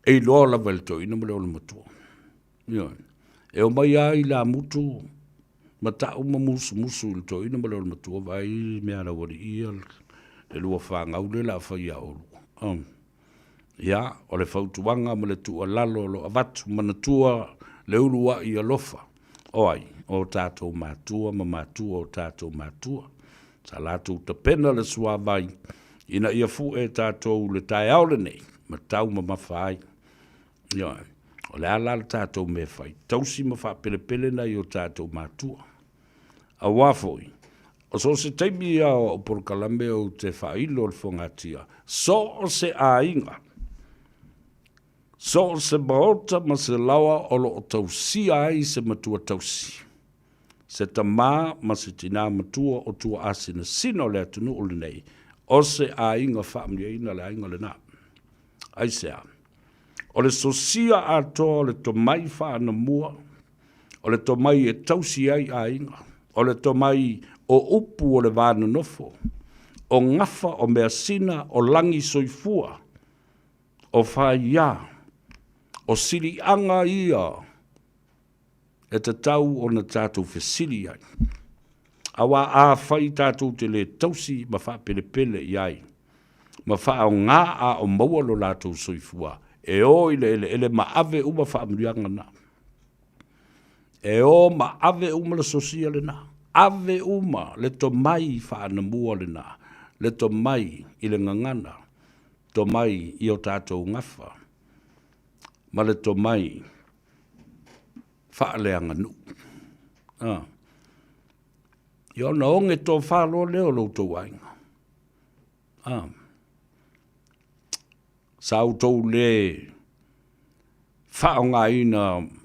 E lo la val to ina male o matua. E o mai ai la mutu mata o musu le to ina male o matua vai me ana wori ia le lua fa ngau le la fa ia o. Ya o le fautuanga ma le tua lalo lo avatu manatua le ulua ia lofa. Oi. O tātou mātua, ma mātua o tātou mātua. Sa lātou ta pena le sua vai. Ina ia fu e tātou le tai aole nei. Ma tau ma mawhai. O le ala le tātou me whai. Tausi ma wha pele nei o tātou mātua. A wafoi. O so se teimi a o porkalame o te whailo le whangatia. So o se ainga. So o se maota ma se lawa o lo o tausi ai se matua tausi. Se ta mā ma se tina matua o tua asina sino le atunu o le nei. O se a inga whaamia ina le ainga le nā. Ai se a. O le sosia a toa le to mai whaana mua. O le to mai e tausi ai a inga. O le to mai o upu o le vāna nofo. O ngafa o mea sina o langi soifua. O whaia. O siri anga ia. E te tau o na tātou whesiri ai. Awa a whai tātou te le tausi ma wha pele iai. Ma wha o ngā a o maua lo lātou soifua. E o ele ma ave uma wha amrianga na. E o ma ave uma le sosia le na. Ave uma le to mai wha anamua le na. Le to mai i le ngangana. To mai i o tātou ngafa. Ma le to mai whaaleanga nu. Ia ona onge tō whalo leo lo tō wainga. Sau tō le whaonga ina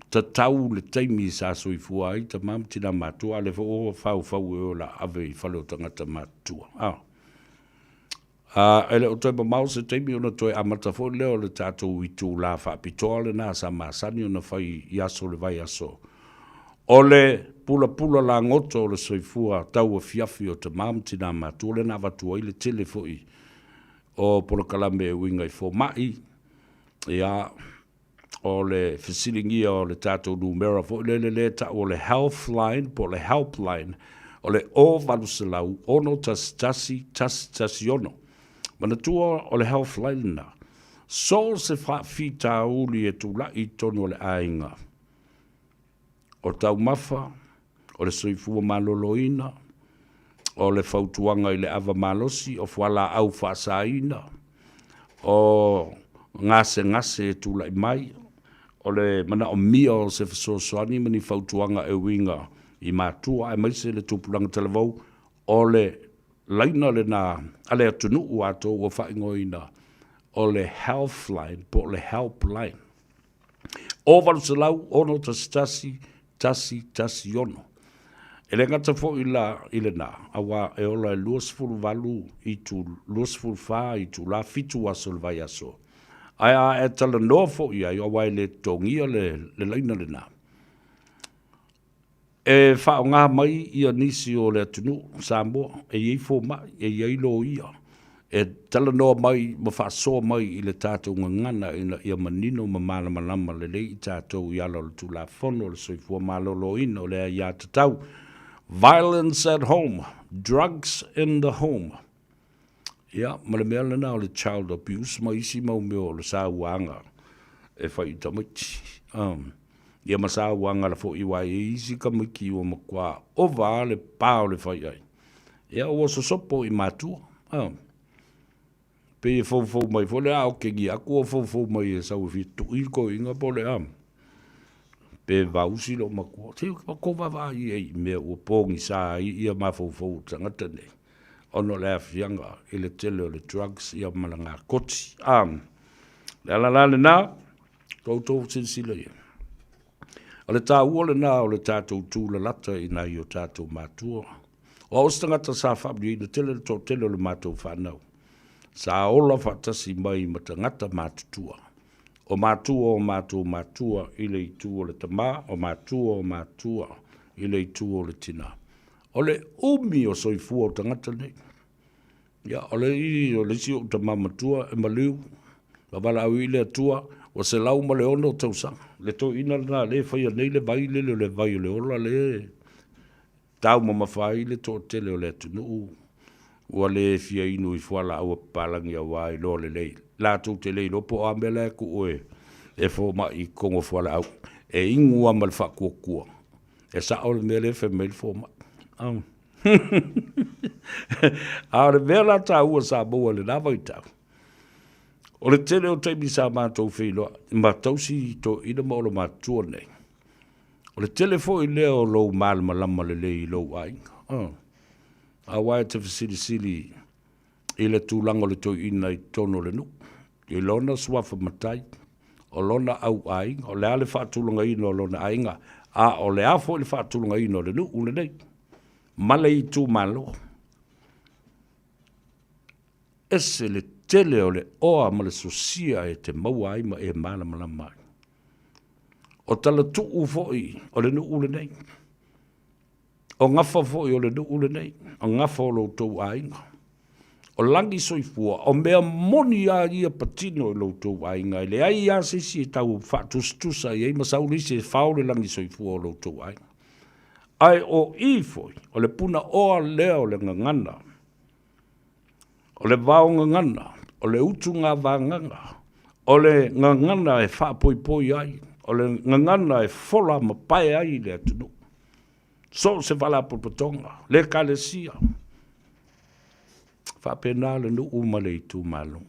ta tau le teimi sa soifua ai ta mamtina matua le fo fau e o la ave i whalo tangata matua. Ele o toi mamau se teimi ona toi amata fo leo le tātou i tū la wha pitoa le nā sa masani ona whai i aso le vai aso. O le pula la ngoto o le soifua tau a fiafi o te mamtina matu. O le na vatua i le tele foi o polo kalame e winga i fo mai. Ia o le fisilingia o le tatou numera fo le ta o le health line po le helpline o le o valuselau ono tasi ono. Mana tua o le health line na. So se fa fita uli e tula i tono le ainga. O tau mafa, o le soifua maloloina, o le fautuanga i le ava malosi, o fuala au faasaina, o ngase e tula i mai, o le mana o mia o se fasosoani mani fautuanga e winga i mātua, e maise le tupulanga televau, o le laina le na, ale atunu uato o whaingoina, o le health line, po le helpline. O walu se lau, ono tasi ono. E le ngata fo i le na, awa e ola e luasfulu valu i tu luasfulu fa i tu la fitu aso le vai aso. Ai e tala noa fo i ai, awa e le tongia le laina le na. E wha o ngā mai ia nisi o le atunu, Samoa, e iei fo mai, e iei lo ia. E tala noa mai, ma wha soa mai i le tātou ngana ia manino ma malama le lei i tātou i ala le tula fono, le soifua malolo ino, le ia tatau. Violence at home, drugs in the home. Ia, ma le mea lana o le child abuse, ma isi mau meo le sauanga e whai tamiti. Ia ma sauanga la fo iwa e isi ka miki o makua o va le pao le whai ai. Ia o so sopo i matua. Pe e fau mai fole a o ke gi aku o fau mai e sau fitu i ko inga pole am. Pe vausi lo makua. Te ko va i me o pongi sa ia ma fau tangata nei. Ono le afianga i le tele o le drugs ia malanga koti. La na koutou sinsila ia. O le tā ua le nā o le tātou tūla lata i nai o tātou mātua. O ostangata sa whabri i le tele le tō tele o le mātou whanau. Sa ola fatasi mai ma tangata mātutua. O mātua i le itu o le tamā, o mātua i le itu o le tina. O le umi o soifua o tangata nei. Ia, o le si o tamā matua e maliu, la wala au i le atua, o se lau ma le ono tausanga. Le tō ina na le whaia nei le vai o le ola le. Tau ma mawhai le tō tele o le atunu. Ua le fia inu i fuala au palangi a wai lo le lei. La tū te lei lopo a mele ku oe. E fo ma i kongo fuala au. E ingu a mal wha kua. E sa o le mele fe meil fo ma. A le mele ta ua sa mua le lava i tau. O le tele o teimi sa mātou whiloa. Ma tausi to ina ma o lo mātua nei. O le tele fo i leo lo malama lama le lei lo ainga. A wai te fasili i le tūlanga le toi ina i tono le nu. I lona swafa matai, o lona au ainga, o le ale whaatulanga ina o lona ainga, a o le afo i le whaatulanga ina o le nu, ule nei. Male i tū malo. Ese le tele o le oa ma le sosia e te maua aima e mana mai. O tala tuu foi, o le nu ule nei. O ngafa foi o le nu ule nei. O ngafa o lo tau ainga. O langi soifua, o mea moni a ia patino o lo tau ainga. Le ai a sisi e tau whatustusa i eima saulisi e whaole langi soifua o lo tau ainga. Ai o i foi, o le puna oa leo le ngangana. O le vao ngangana, o le utu ngā vānganga. O le ngangana e whapoi ai. O le ngangana e fola ma pae ai le atunu. So se vala popotonga, le kalesia. Whapena le nu umale i tū malo.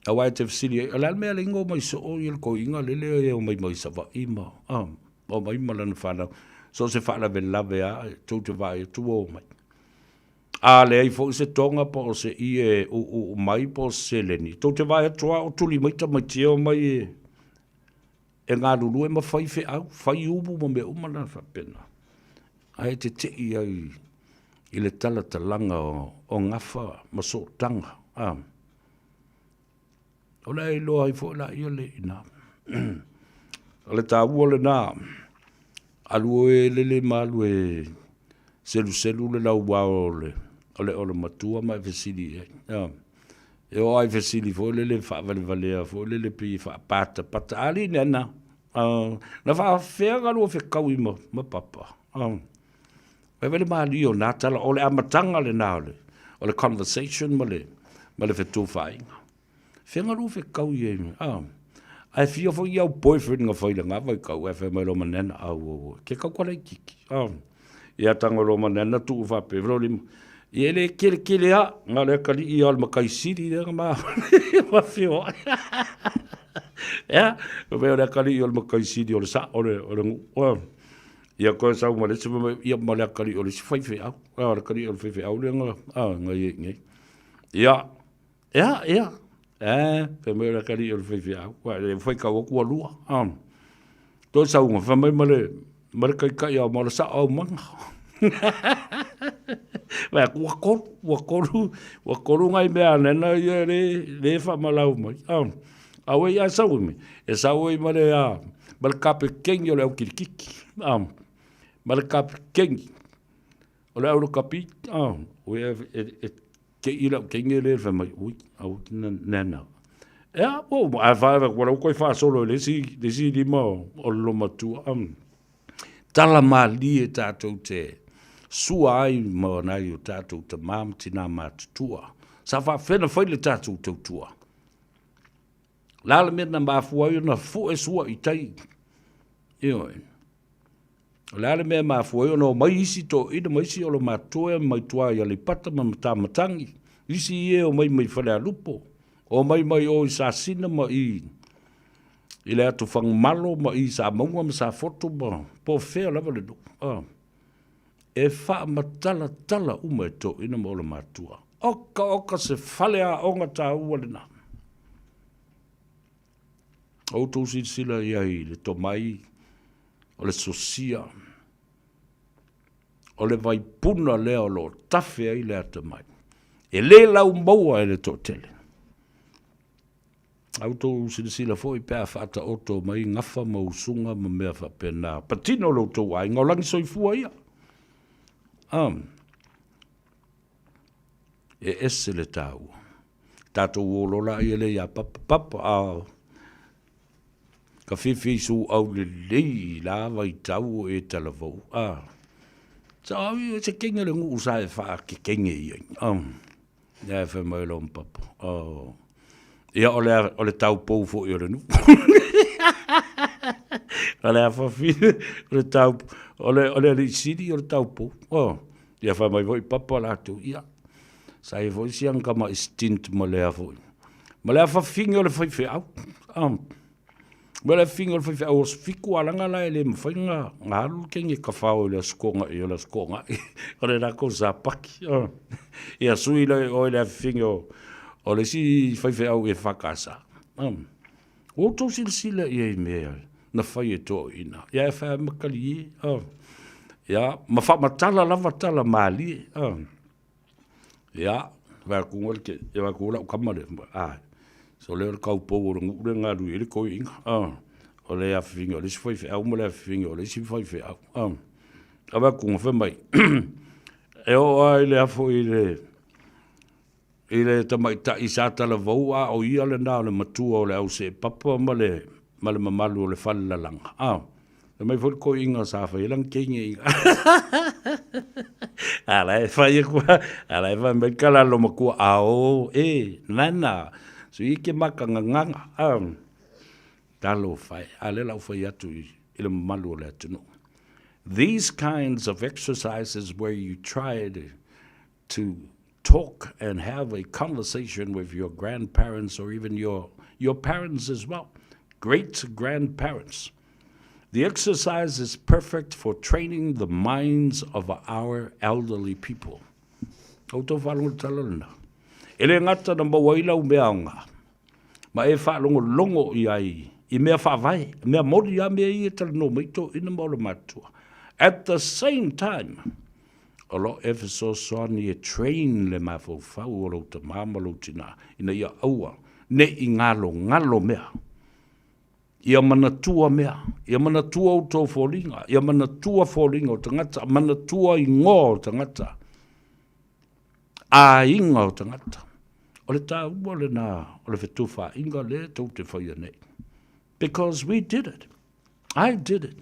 A wai te fasili, a le almea le ingo mai so o il ko inga le leo e o mai sa wa ima. O mai ma lana whanau. So se whala ve lave a, tau te vai tu o mai. A le ai fo se tonga po se i e o mai po se leni. Tau te vai atua o tuli mai ta mai te o mai e. E ngā ruru e ma whai whi au, whai umu ma me umana whapena. Ai te te i le tala talanga o ngafa ma so tanga. O le ai loa i fo la i le ina. O le tā ua le nā, Alu e lele malu e selu le lau wao ole matua mai fesili e. E o ai fesili fo lele fa vale fo lele pi fa pata ali nena. Na fa fega lu fe kau ma papa. Vai vale mali o na tala ole amatanga le na ole conversation male fe tu fai. Fenga lu fe kau ye. Ai fio fo ia boyfriend nga foi nga vai kau fe mai lo manena au ke kau kwala kiki. Ia tanga lo manena tu fa pe vlolim. Ele kele a ngale kali I al makai siri de ma ma fio. Ya, ve ole kali al makai siri ole sa ole ia ko sa mo le se ia mo le kali ole fai fe au. Ole kali ole fe au le nga ngai. Ya. Pe me ole kali ole fe au. Le foi ka ko lua. To sa un fa mai male kai ya mo sa au manga. Wa koru ngai mea nena ia le fa malau mai. Awe ia sau me. E sau i male a mal kape kengi ole au kirikiki. Mal kape kengi. Ole au kapi. We ke ila kengi le fa mai. Ui, au nena. Ja, a fa wa ko fa solo le si lima o lo matu. Tala mali e tatou te sua ai mo na i tatou te mam tina matutua. Sa fa fena foi le tatou tautua. La le mena ma fua yo na fu e sua I tai. Io. La le mena ma fua yo no mai isi to I de mai isi o lo matua mai tua ya le pata ma matangi. Isi e o mai fale lupo. O mai o I sa sina ma I le atu fang malo ma I sa maunga ma sa foto ma po fea lava le do. E wha matala uma e to ina mo le matua. Oka se fale a onga ta ua le na. O tō sila iai le to mai o le sosia. O le vai puna leo lo tafe ai le ata mai. E le lau maua e le to tele. Au tō sila foi pēr whata o tō mai ngafa mausunga ma mea whapena. Patino lo tō ai ngaulangi soifua ia. E ese le tau. Tātou o lola I le ia papa ka whiwhi su au le lei la vai tau e talavou. Sa au e se kenga le ngu sa e wha ke kenge I. Ia e wha mai lo papa. Ia ole tau pou fo I ole nu. Ole a whawhi, ole tau, ole li siri ole tau pou. Ia wha mai voi papa lātou, ia. Sa e voi siang kama stint ma lea voi. Ma lea whawhingi ole whaiwhi au. Ma lea whingi ole whaiwhi au, os whiku alanga la e le mwhainga, ngā haru kengi ka whao le skonga I ole skonga. Ole rako sa paki. Ia sui le o le whingi o le si whaiwhi au e whakasa. O tō sila I e mea, na whai e tō ina. Ia e whai makali I. Ia, ma whamatala lava tala mali. Ia, whai kungol ke, ia whai kula ukamare. So leo le kau pou o ngure ngā rui, ele koi inga. O le a whingi, o le si whaiwhi au, mo le a whingi, o le si whaiwhi au. A whai kunga whai mai. E o ai le afo I le tamaita I sa tala vau a o ia le nā le matua o le au se papa ma le mamalu o le whalalanga. Le mai fwoi ko inga sa whai lang kengi inga. Ala e whai e kua, ala e whai mai kalalo makua ao, nana, so I ke maka nganga. Talo whai, ale lau whai atu I le mamalu o le atunu. These kinds of exercises where you try to talk and have a conversation with your grandparents or even your parents as well, great grandparents. The exercise is perfect for training the minds of our elderly people. Auto whalongo talana. Ele ngata na mawailau meanga. Ma e whalongo I ai. I mea whawai. Mea mori a mea I e talano mito ina maula matua. At the same time, olo Ephesus ni e train le mafo fau o lo te mamalo tina ina ia aua ne I ngalo mea ia manatua mea, ia manatua o tō fōringa, ia manatua fōringa o tangata, manatua I ngō o tangata, a inga o tangata. O le tā ua le nā, o le whetuwha inga le tau te whaia nei. Because we did it. I did it.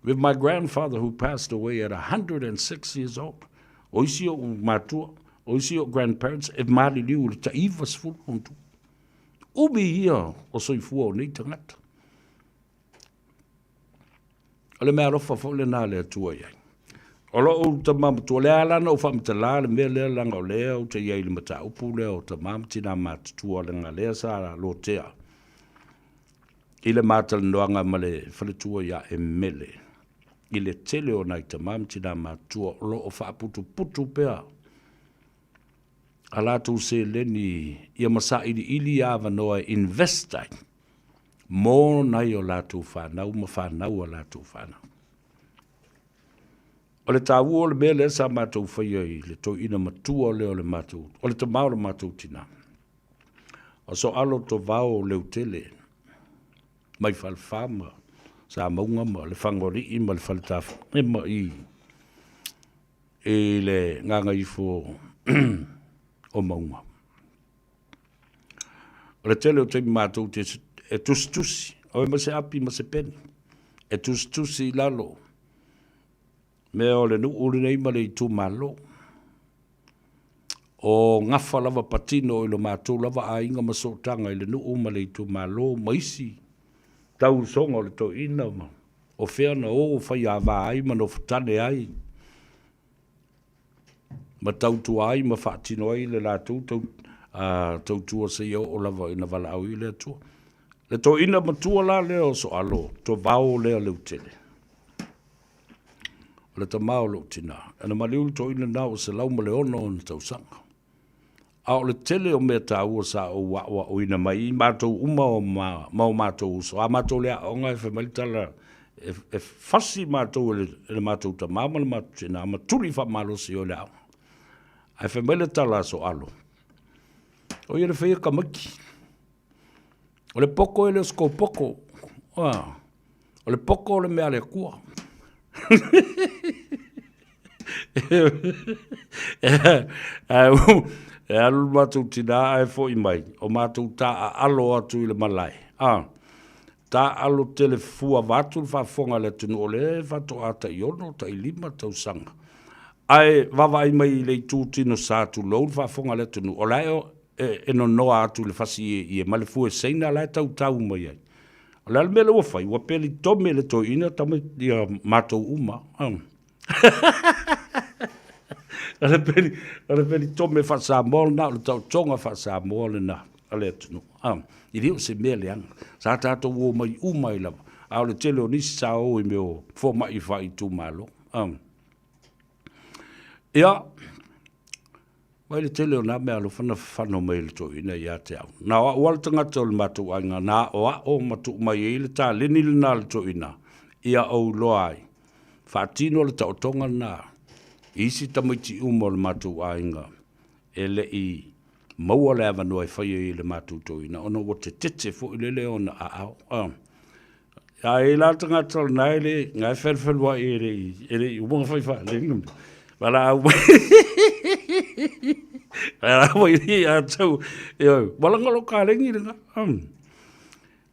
With my grandfather who passed away at 106 years old. O isi o mātua, o isi o grandparents, e māli liu le ta iwa sifuru ontu. Ubi ia o soifua o nei tangata. O le mea rofa fo le nā le atua iai. O lo o ta mamatu o le alana o whamita la le mea lea langa o lea o te iai le mata upu lea o ta mamati nā mātutua le ngā lea sa lo tea. I le mātal noanga ma le whaletua ia e mele. I le tele o nai ta mamati nā mātua o lo o whaaputu putu pea. A lātou se leni ia masa ili awa noa investai. Mō nai o lātou whanau ma whanau o lātou whanau. O le tāua o le mea le sa mātou whaia I le tō ina matua leo le mātou. O le tamau le mātou tina. O so alo to vao leo tele. Mai whalwhama. Sa maunga ma le whangori I ma le whaletafu. E ma I. E le Gagaifo o maunga. O le tele o te mātou te e tustusi. O e ma se api ma se peni. E tustusi lalo. Me o le ule nei ma le I tū malo. O ngafa lava patino I lo mātou lava a inga masotanga I le ma le I tū malo maisi. Tau songa o le tō ina ma. O whea na o whai a wā ai ma no whatane ai. Ma tau tu ai ma whaatino ai le lātou tau tua se iau o lava ina wala au I le tua. Le tō ina ma tua la leo so alo. Tō vau leo leo tele. O le tamao lo tina. Ana maliu tō ina nā o se lau ma le ono o na tau sanga. A o le tele o mea tā ua sa o wa o ina mai I mātou uma o mau mātou uso. A mātou lea o ngai whamaitala e fasi mātou e le mātou ta māma le mātou tina. A maturi wha malo si o le au. A whamaitala so alo. O ia le whaia kamaki. O le poko e le sko poko. O le poko o le mea le kua. E alu mātou tina e fo I mai. O mātou tā a alo atu I le malai. Tā alo tele fua vātu le whafonga le tunu o le vato ata I ono ta I lima tau sanga. Ai wawa I mai le tū tino sātu lou le whafonga le tunu. O lai o e no noa atu le fasi I e male fua seina lai tau tau mai ai. O lai mele ua whai, ua peli tome le tō ina tame ia mātou uma. Ale peli tome fa Samoa na le tau tonga fa Samoa le na ale tunu. I rio se mele ang. Sa tato wo mai umai lava. A le tele o nisi sa o I meo fo mai fa I tu malo. Ia mai le tele o na mea lo whana mai le tō ina ia te au. Nā wala tangata o le mātou ainga nā o matu mai e le tā leni le nā le tō ina. Ia au loa ai. Whaatino le tau tonga nā. Isi tamaiti umo le mātou ainga. E le I maua le avano ai whaia I le mātou tō ina. Ono o te tete fo I le ona a au. Ia e la tangata o nā ele ngai whelwhelwa e le I umonga whaiwha. Wala au Wala au I a tau. Walangalo ka rengi ringa.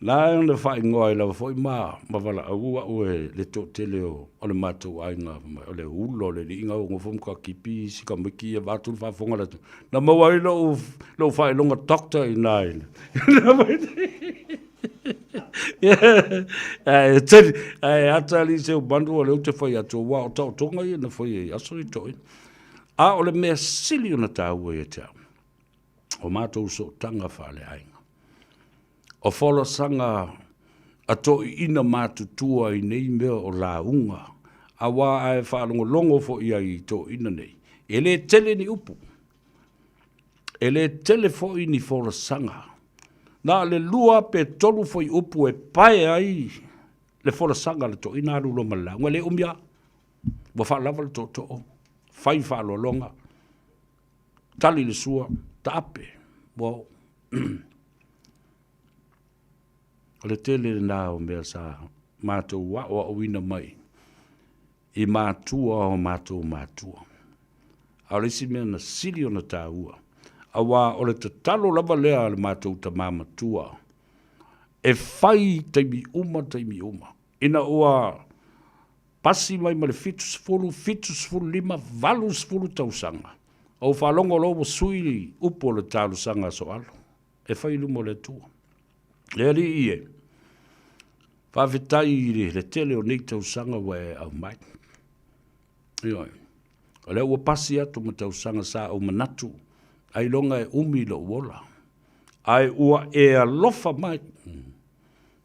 Nā le whai ngoa I lawa fwoi maa. Ma wala au au e le tō tele o le mātou ainga. O le ulo le inga o ngofumka kipi sika miki e vātul whafonga le tu. Na mawai lo whai longa doctor I nāi. Na mai teri, atali se o bandu o leo te whai atu o wā o tau tonga I na whai e aso I toi. A o le mea sili o na tāua e te au. O mātou so tanga whale ainga. O whola sanga a toi ina mātutua I nei mea o la unga. A wā ai whaalongo longo fo ia I to ina nei. E le tele ni upu. E le tele fo I ni whola sanga. Nā le lua pe tolu fo I upu e pae ai. Le whola sanga le to ina aru lo mala. Ngā le umia. Wa whaalawa le to o. Whai whaalo longa. Tali le sua. Ta ape. Wow. O le tele na o mea sa mātou wa o wina mai. I mātua o mātua. A le si mea na siri o na tāua. A wā o le tatalo lava lea le mātou ta māmatua. E whai teimi uma. Ina ua pasi mai ma le fitus fulu lima, valus fulu tausanga. O whalongo lobo sui upo le tālu sanga so alo. E whai lumo le tua. Le li ie. Whawhetai le tele o nei tausanga wa e au mai. Ioi. O le ua pasi atu ma tausanga sa o manatu. Ai longa e umi lo uola. Ai ua e alofa mai.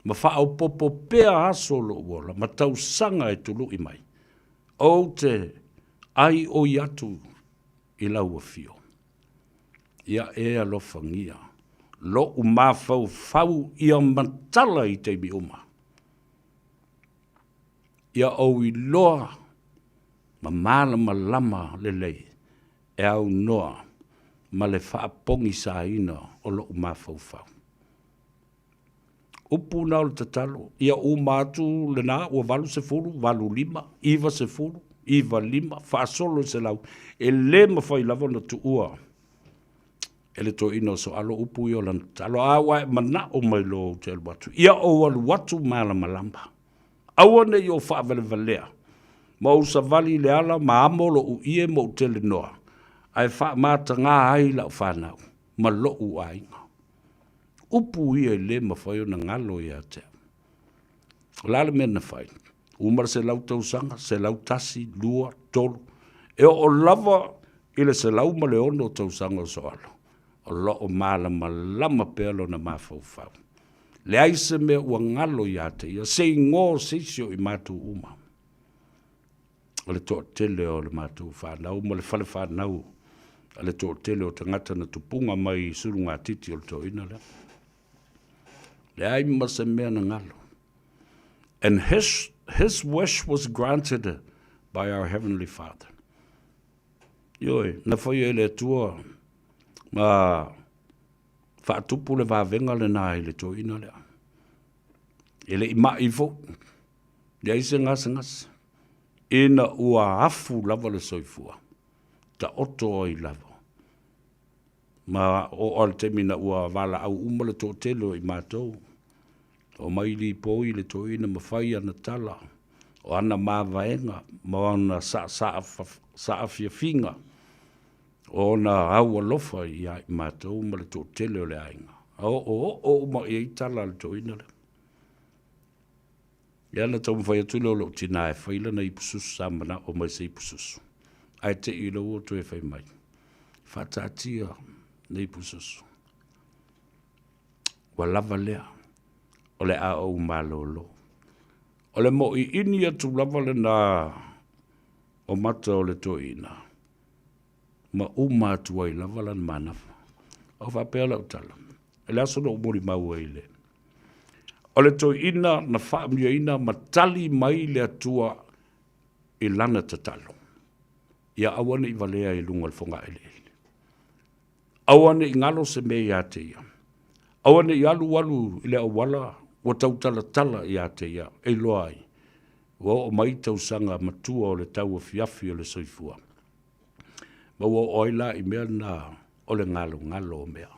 Ma wha au popo pea aso lo uola. Ma tausanga e tulu i mai. O te ai o iatu i lau a fio. Ia e alofa ngia. Lo uma fau ia matala i te mi uma. Ia au i loa. Ma malama lama lelei. E au noa. Ma le whaapongi sa ina o lo umafau fau. Upu nao le tatalo, ia o mātu le nā, ua valu se fulu, valu lima, iwa se fulu, iwa lima, whaasolo se lau, e le mawhai lava na tu ua. E le to ino so alo upu i o lan talo, awa e mana o mai lo te alu watu. Ia o alu watu mala malamba. Awa ne i o whaavele valea. Ma usa vali le ala, ma amolo u ie mo te le noa. Ai wha mata ngā ai lau whanau, ma lo u ainga. Upu ia i le mawhai o na ngalo i a te. Lale mea na whai. Umar se lau tausanga, se lau tasi, lua, tolu. E o lava i le se lau ma le ono tausanga o soalo. O lo o lama pealo na mawhau whau. Le aise mea ua ngalo i a te. Ia se ngō sisio i mātu uma. O le tō tele o le mātu whanau, ma le whale whanau. O le tō tele o tangata na tupunga mai suru ngā titi o le tō ina le. Le ai ma se mea na ngalo. And his wish was granted by our Heavenly Father. Ioi, na whai e le tua, ma whaatupu le wāwenga le nā i le tō ina le. E le ima i fo, le aise ngas. Ina ua afu lava le soifua. Ta oto i lava. Ma o al te mina ua wala au umale tō telo i mātou. O maili po i le tō ina mawhai ana tala. O ana māwaenga. Ma ana saafia finga. O na au alofa i mātou umale tō telo le ainga. O ma i tala le tō ina le. Ia na tau mwhai atu lo tina e whaila na ipususu sa mana o mai se ipususu. Ai te i lo o tu e whai mai. Whatatia na ipususu. Wa lava lea. O le a o malolo. O le mo i ini atu lava le na o mata o le to ina. Ma uma atu ai lava lan manafa. O whapea lau tala. E le aso no umori mau ai le. O le to ina na whaamia ina matali mai le atua i lana tatalo. Ia awane i valea i lunga le whonga ele. Awane i ngalo se me i ate ia. Awane i alu i le awala o tau tala i ate ia. E loa ai. O mai tau sanga matua o le tau a fiafi o le soifua. Ma o oila i mea na o le ngalo o mea.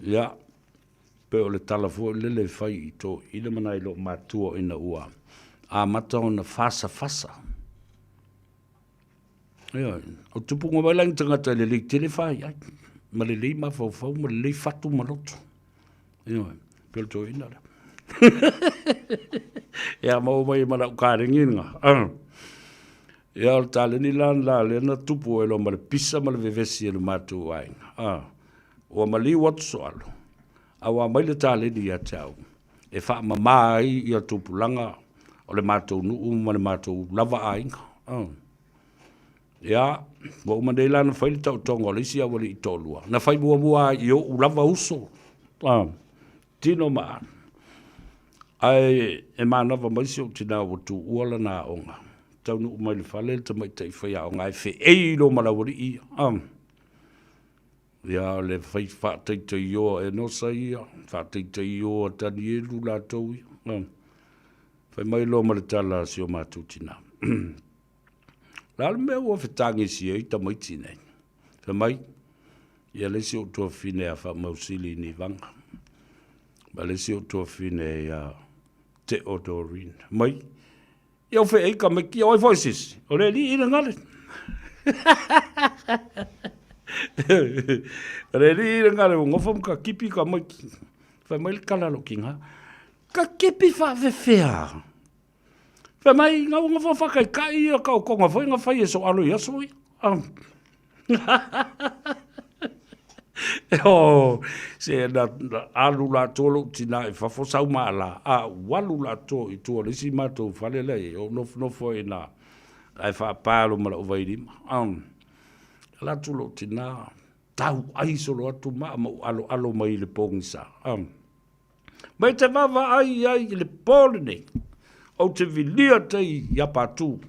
Ia. Pe o le talafo lele fai i tō ina mana i lo mātua ina ua. A mata o na fasa. Ia, o tupunga mai lang tangata le leik tele fai ai. Ma le lei mawhau, ma le lei fatu maloto. Ia, pe o tō ina le. Ia, mau mai mana u kārengi nga. Ia, o tāle ni lan la le na tupu e lo ma le pisa ma le vevesi e le mātua ai. O ma li watu so alo. Awa mai le tāle ni a tau. E wha mamai i a tupulanga o le mātou nuu ma le mātou lava ainga. Ia, wa umandei lana whaile tau tonga o le isi awale i tōlua. Na whai mua i o lava uso. Tino maa. Ai, e mānawa maisi o tina o tu uala nā onga. Tau nuu mai le whale, ta mai tai whai a onga e whi eiro malawari i. Ia le fai whaatei ioa e no sa ia, whaatei ioa tani e lula tau ia. Fai mai lo ma le tala si o mātou tina. Lala mea ua whetangi si e ita mai tina. Fai mai, ia le si o tua fine a wha mausili ni vanga. Ma le si o tua fine a te o Doreen. Mai, ia whai eika me ki oi voices. O le li ina ngale. Re ri ngare o ngofom ka kipi ka mai fa mai kala lo kinga ka kipi fa fea fa mai nga ngofo fa kai kai ka ko nga foi nga fa yeso alo yeso oh se na alu la tolo tina fa fo sa mala a walu la to I to le si mato fa le le o no foi na ai fa palo mala o vai dim la tulo tina tau ai solo atu ma alo mai le pongisa mai te vava ai le polne o te vilia te ia patu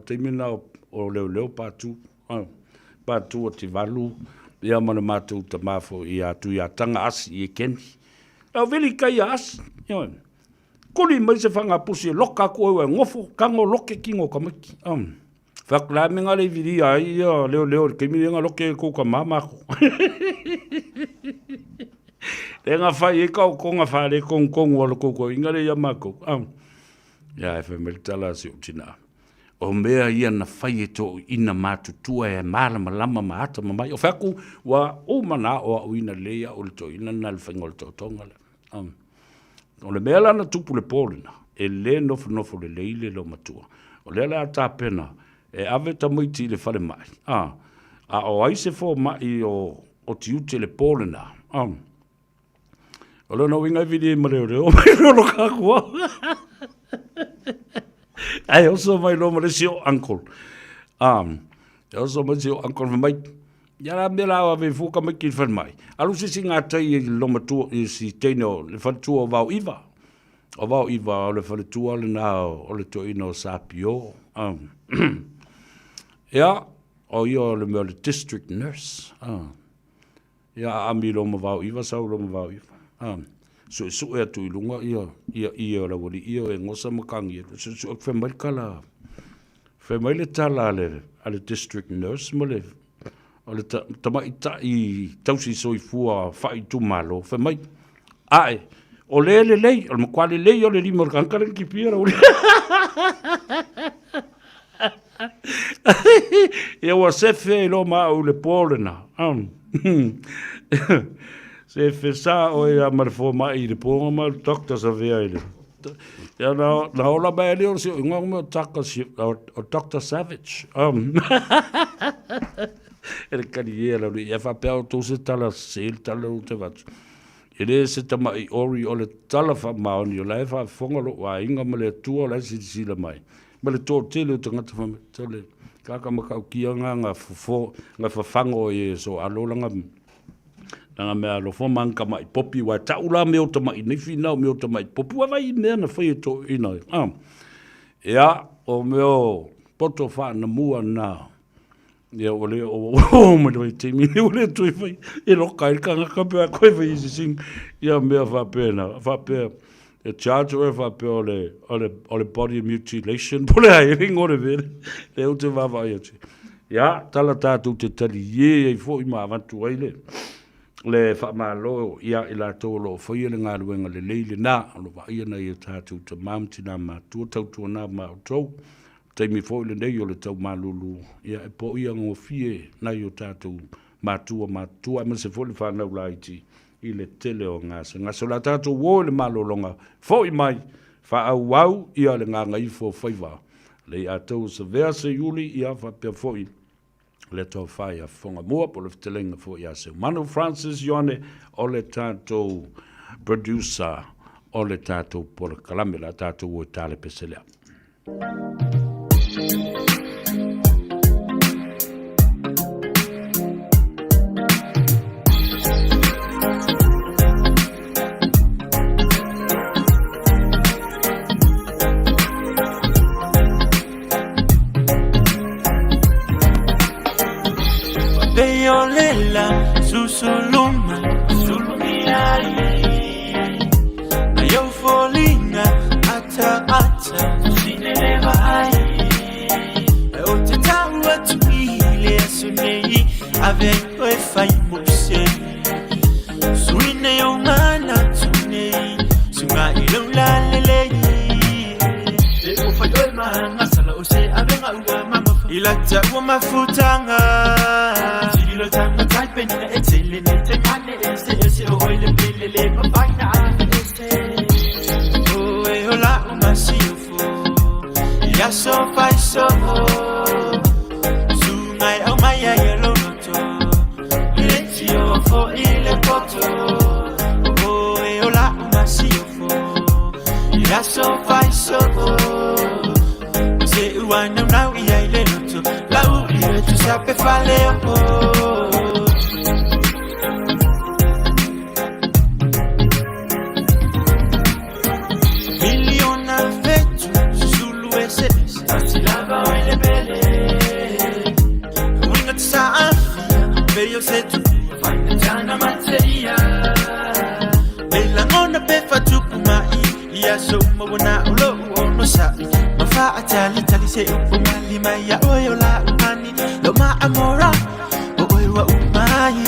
te mina o leo patu patu o te valu ia mana matu te mafo ia tu ia tanga asi I keni au vili kai asi kuli mai se fanga pusi loka ko e ngofo kango loke kingo kamaki Fakla menga le vidi ai leo ke mi nga loke ko ka mama ko. Nga fa e ka ko nga fa le kong wala ko inga le ya mako. Ya fa meltala si utina. O mea ia na fai to ina matu tua e mala malama maata mamai. O faku wa o mana o ina leia o to ina na le fangol to tonga le. O le mea lana tupu le polina. E le nofo le leile lo matua. O le la ta pena. E ave tamuiti le fale mai. A o ai se fo mai o tiute le polena. O lona winga vidi mareo mai lo kakua. Ai oso mai lo mare si o uncle. Oso mai si o uncle mai. Yara mela ave fuka mai ki fale mai. Alu si singa tai lo matua si teno le fale tua vau iva. O vau iva o le fale tua le na o le toino sapio. Ja, o ia le mea le district nurse. Ia ami lo ma vau iwa, sau lo ma vau iwa. So e atu I lunga ia la wali ia e ngosa makangi. So fe mai kala. Fe mai le tala ale district nurse mo le. O le tama I tausi soi fua fai tu malo. Fe mai. Ae. O le o le makwale le o le limo kankaren ki pia ra. Ia wa sefe lo ma o le polena. Sefe sa o ia marfo mai le ponga ma doctor sa vea ile. Ia na ola ba le o si ngong mo taka si o Dr. Savage. Ele kariera lu ia fa pe to se tala sel tala o te vat. Ele se tama I ori o le tala fa ma o ni la fa fonga lo wa inga ma le tua la si la mai. Ma le tō tele o tangata whame tele. Kaka makau kia nga whafango e so alolanga. Nanga mea lo whamanga mai popi wa taula me o tamai. Nei whinau me o tamai popi wa vai mea na whai tō ina. Ea o meo poto wha na mua na. Ea o le o mai teimi o le tui whai. E roka I kanga kapea koe whai isi sing. Ea mea whapena. Whapea. E charge o e whape o le body mutilation. Pole ai ringo le vere. Le o te wawa ai ati. Ia, tala tātou te tali e fo I maa vantu ai le. Le wha lo ia I la tō lo whaia le ngā ruenga le leile nā. Alo wa ia na ia tātou te mamti nā mā tua tautua nā mā o tau. Teimi fo le nei o le tau mā lulu. Ia e po ia ngō fie na i o tātou mā tua. Ma se fo le whanau la iti. I le tele o ngasa. Ngasa la tātou wō le malolonga. Fo I mai, wha au au ia le ngā Gagaifo Faiva. Le I atau sa vea se yuli ia wha pia fo I. Le tau whai a whonga mua po le fitelenga fo I a se. Manu Francis Ione o le tātou producer o le tātou pora kalame la tātou o tāle peselea. Ayo folinga ata sineva o te taua tuile sunei ave oi fai muse suine o ngana tunei sunga ilula lele e o fai oi manga sala o se ave nga mama ilata o mafutanga silo tanga type na etele ne te mane ese o ile lele mapaina ese o e ola o masifo ya so fai so sungai au mai ya loto letio fo ile poto o e ola o masifo ya so fai so se uana now ia ile loto la u ile tu sape fale miliona vetu sulu ese asilava ile bele winga tsa beyo setu fanya jana materia bela ngona pefa tukumai ya so mabona ulo ono sai mafa atali tali se umali maya oyola umani lo ma amora oyo umai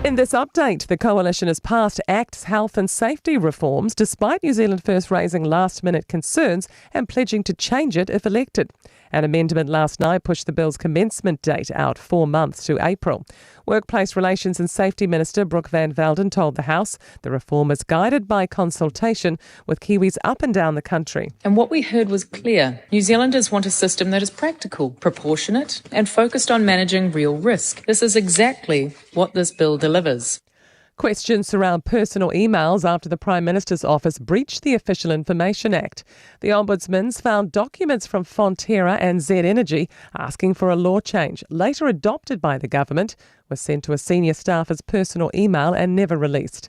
In this update, the Coalition has passed Acts health and safety reforms despite New Zealand First raising last-minute concerns and pledging to change it if elected. An amendment last night pushed the bill's commencement date out 4 months to April. Workplace Relations and Safety Minister Brooke Van Velden told the House the reform is guided by consultation with Kiwis up and down the country. And what we heard was clear. New Zealanders want a system that is practical, proportionate and focused on managing real risk. This is exactly what this bill delivers. Questions surround personal emails after the Prime Minister's office breached the Official Information Act. The Ombudsman's found documents from Fonterra and Z Energy asking for a law change, later adopted by the government, was sent to a senior staffer's personal email and never released.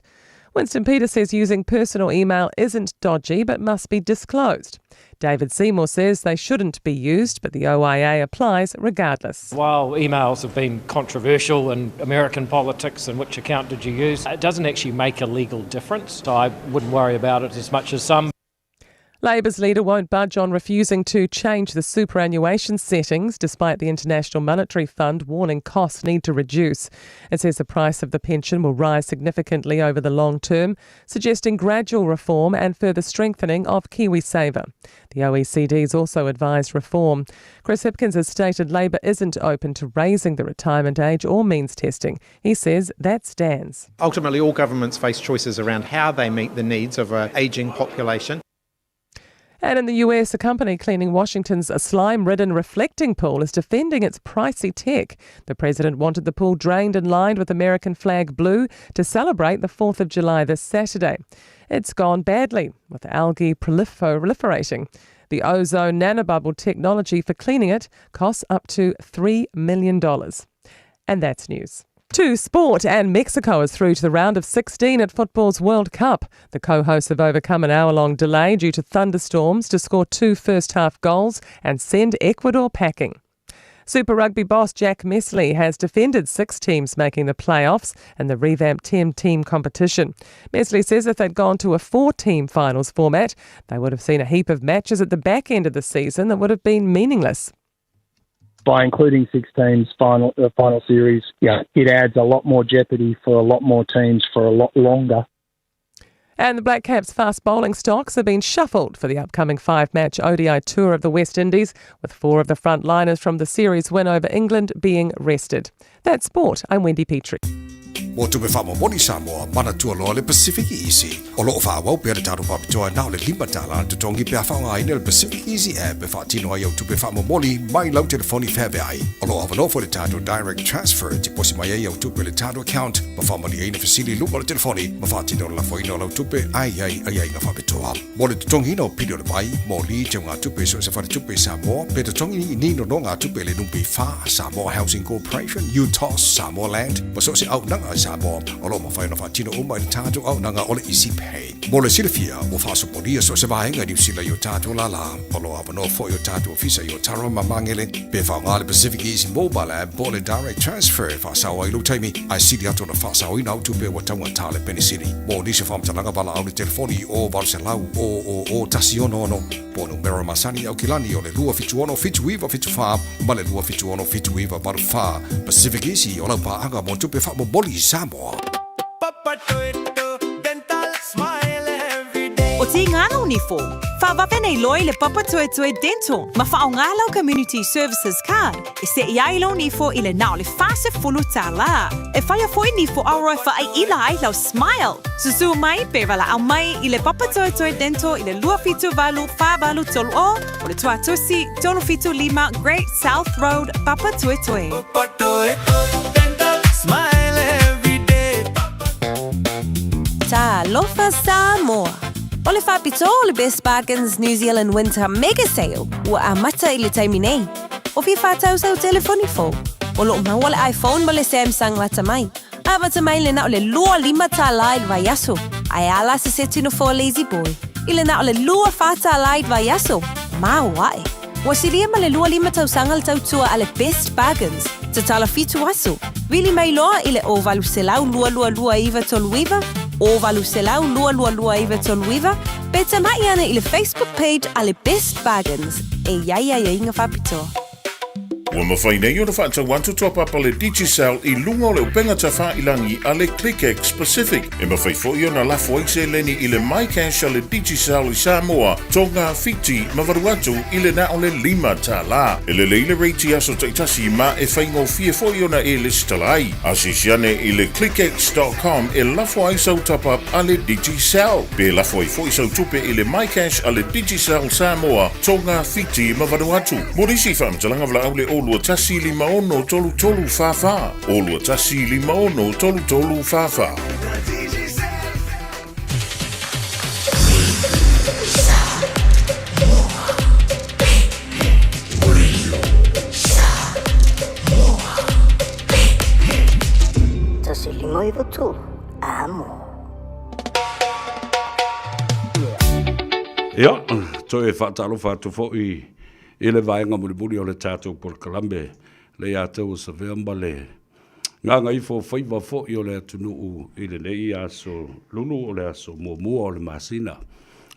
Winston Peters says using personal email isn't dodgy but must be disclosed. David Seymour says they shouldn't be used, but the OIA applies regardless. While emails have been controversial in American politics and which account did you use, it doesn't actually make a legal difference. So I wouldn't worry about it as much as some. Labour's leader won't budge on refusing to change the superannuation settings, despite the International Monetary Fund warning costs need to reduce. It says the price of the pension will rise significantly over the long term, suggesting gradual reform and further strengthening of KiwiSaver. The OECD's also advised reform. Chris Hipkins has stated Labour isn't open to raising the retirement age or means testing. He says that stands. Ultimately, all governments face choices around how they meet the needs of an ageing population. And in the US, a company cleaning Washington's slime-ridden reflecting pool is defending its pricey tech. The president wanted the pool drained and lined with American flag blue to celebrate the 4th of July this Saturday. It's gone badly, with algae proliferating. The ozone nanobubble technology for cleaning it costs up to $3 million. And that's news. To sport, and Mexico is through to the round of 16 at football's World Cup. The co-hosts have overcome an hour-long delay due to thunderstorms to score 2 first-half goals and send Ecuador packing. Super Rugby boss Jack Messley has defended 6 teams making the playoffs and the revamped 10-team competition. Messley says if they'd gone to a 4-team finals format, they would have seen a heap of matches at the back end of the season that would have been meaningless. By including 6 teams final series, it adds a lot more jeopardy for a lot more teams for a lot longer. And the Black Caps' fast bowling stocks have been shuffled for the upcoming 5-match ODI tour of the West Indies, with 4 of the frontliners from the series win over England being rested. That's sport. I'm Wendy Petrie. Mo tupe whamo moni Samoa, mana tua loa le Pacific Easy. O loo whawau pere taro papitoa nao le limbatala tu tongi pia whaunga ina le Pacific Easy app e whaatino ai au tupe whamo moni mai lau telefoni whewe ai. O loo awanofo le tato direct transfer ti posi mai ai au tupe le tato account. Ma whamani aina fasili lupa le telefoni, ma whaatino la whaino lau tupe ai nga whapitoa. Mo le tutongi no pidio le pai, mo li te ngā tupe so se whare tupe Samoa, pe tutongi ni no ngā tupe le numpi wha Samoa Housing Corporation, UTOS, Samoa Land, ma so se au nanga Samoa o lo mawhai na whatino uma i tātou au nanga ole isi pei. Mo le silifia o whaasoporia so se vahenga ni usila i o tātou lala o lo awanoa fo i o tātou ofisa i o taro mamangele pe whaongale Pacific Easy Mobile App po le Direct Transfer whaasawa i lo taimi ai sili ato na whaasawa i nautu pe wa taunga tāle penisiri. Mo nisi whamtalanga wala au le telefoni o valselau o tasiono ono po numero masani au kilani o le lua fitu ono fitu iwa fitu wha ma le lua fitu ono fitu iwa maru wha Pacific Easy o lau paanga mo tupe wha mo boli Samoa. O te ngānau ni fō, whawawhenei loi le Papa Toe Toe Dental, ma whaongalau Community Services Card, e se iailo ni fō i le nao le whase fulu tā la. E whaia fōi ni fō auroi whaai ila ai lau Smile. Susu mai pe wala au mai i le Papa Toe Toe Dental i le lua fitu valu whawalu tolu o le tuatusi tolu fitu lima Great South Road, Papa Toe Toe. Papa Toe Toe Dental, smile every day. Tā lofa Samoa. O le whapito o le Best Bargains New Zealand Winter Mega Sale ua a mata i le taimi nei. O fi whātau sau telefoni fō. O lo maua le iPhone ma le Samsung wata mai. A wata mai le na o le lua lima tā laid vai aso. Ai ala se se tino fō Lazy Boy. I le na o le lua whātā laid vai aso. Mā wae. Wa siria ma le lua lima tau sanga le tau tua a le Best Bargains. Ta tala fitu aso. Wili mai loa i le o valu selau lua iwa tolu iwa. O valu selau lua iwa tolu iwa. Pe tamai ana i le Facebook page a le Best Bargains. E iaia inga whapito. Ua mawhai nei o na whaatau wantu top up a le Digicel I lunga o le upenga ta whailangi a le ClickX Pacific. E mawhai fo i o na lafo eise leni I le MyCash a le Digicel I Samoa, tonga fiti mawaru atu I le na o le lima ta la. E le leile reiti aso taitasi ma e whaingo fia fo i o na e listalai. Asisiane I le clickx.com e lafo aisau top up a le Digicel. Pe lafo I fo i sau tupe I le MyCash a le Digicel Samoa, tonga fiti mawaru atu. Morisi whamtalanga vla au le o lua tasi lima ono tolu tolu whawha. O lua tasi lima ono tolu tolu whawha. Tasi lima iwa tolu, amo. Ia, toi e whaatalo whaatu fo I le vaenga muri o le tātou por Kalambe, le ātou sa veamba le Gagaifo Faiva fo I o le atunuu I le nei aso lulu o le aso mua o le masina,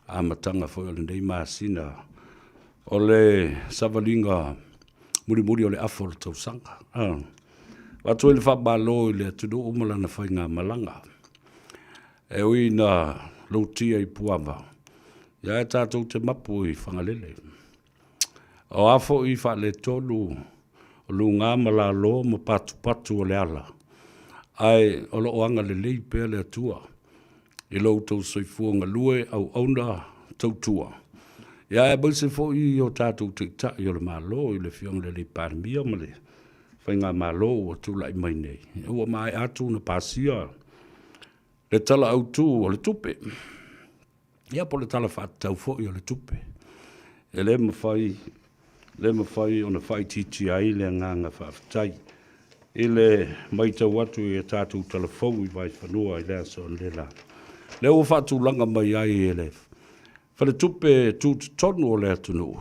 a matanga fo o le nei masina, o le savalinga muri o le afo le tausanga. Watu le whabalo I le atunuu malana whainga malanga. E ui na lautia I puava, ia e tātou te mapu I whangalele. O afo I wha le tolu, o lunga mala lo ma patu o le ala. Ai, o lo oanga le lei pēr le atua. I lo tau soifua lue au auna tau tua. Ia e baise fo I o tātou tikta I o le malo I le fiong le li pārmia ma le. Whainga malo o tula I mai nei. Ua mai atu na pasia. Le tala au tu o le tupe. Ia po le tala whaatau fo I o le tupe. E le mawhai o na whai titi ai le nganga whaafitai. I le maita watu I tātou telefou I vai whanua I le aso le la. Le o whatu langa mai ai e le. Whale tupe tūtu tonu o le atunu.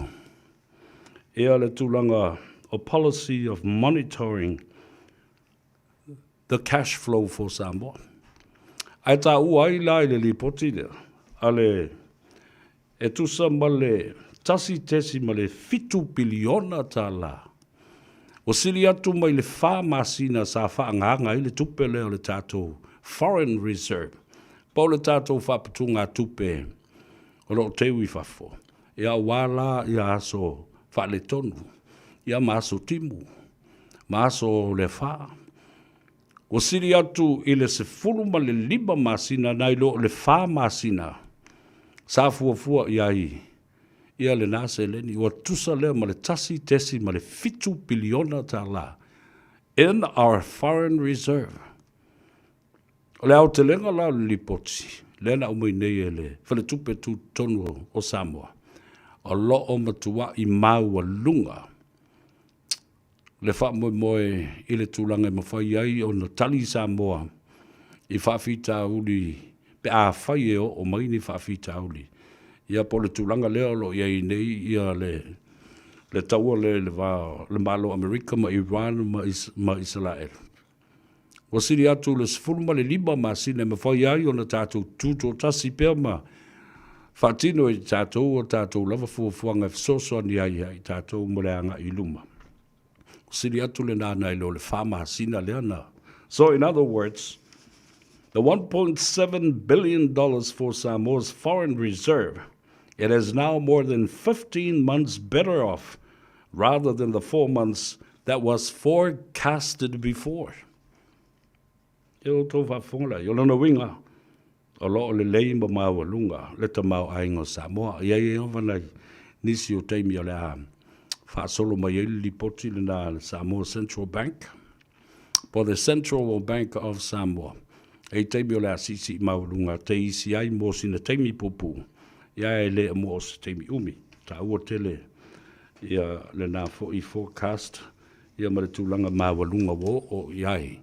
Ea le tūlanga a policy of monitoring the cash flow for Samoa. Ai tā ua ai la I le lipoti lea. Ale e tusa ma le tasi tesi ma le fitu biliona tā la. O sili atu mai le wha masina sa wha nganga I le tupe leo le tātou Foreign Reserve. Pau le tātou whapatu ngā tupe o lo tewi whafo. Ia wala ia aso wha le tonu. Ia maaso timu. Maaso le wha. O sili atu I le se fulu ma le lima masina nai lo le wha masina. Sa fuafua ia ia le nase leni, ua tusa lea ma le tasi tesi ma le fitu biliona tā la. In our foreign reserve. O le au te lenga la li poti, lena umai nei e le, whale tupe tu tonu o Samoa. O lo o matua I mau a lunga. Le wha moe I le tūlanga I mawhai ai o na tali Samoa, I whawhita uli, pe a whai e o mai ni whawhita uli. Ia po le tūlanga leo lo ia i nei, ia le taua le malo Amerika ma Iran ma Israel. Wa siri atu le sifuruma le lima ma sine ma whai ai o na tātou tūto tasi pēr ma whaatino i tātou o tātou lava fuafuanga fisoso ni ai ai tātou moreanga i luma. Siri atu le nāna i lo le whama sina leana. So in other words, the $1.7 billion for Samoa's foreign reserve, it is now more than 15 months better off rather than the 4 months that was forecasted before. Yo to whafonga, yo lana winga, o lo le lei ma maua lunga, le ta mau aingo Samoa, ia ia vanai, nisi o teimi o le a whaasolo mai li poti le na Samoa Central Bank, for the Central Bank of Samoa. Ei teimi o le a sisi maua lunga, te isi ai mo sina teimi pupu, ia e le mo se teimi umi, ta ua tele, ia le na fo I forecast, ia ma le tūlanga maua lunga wo o iai.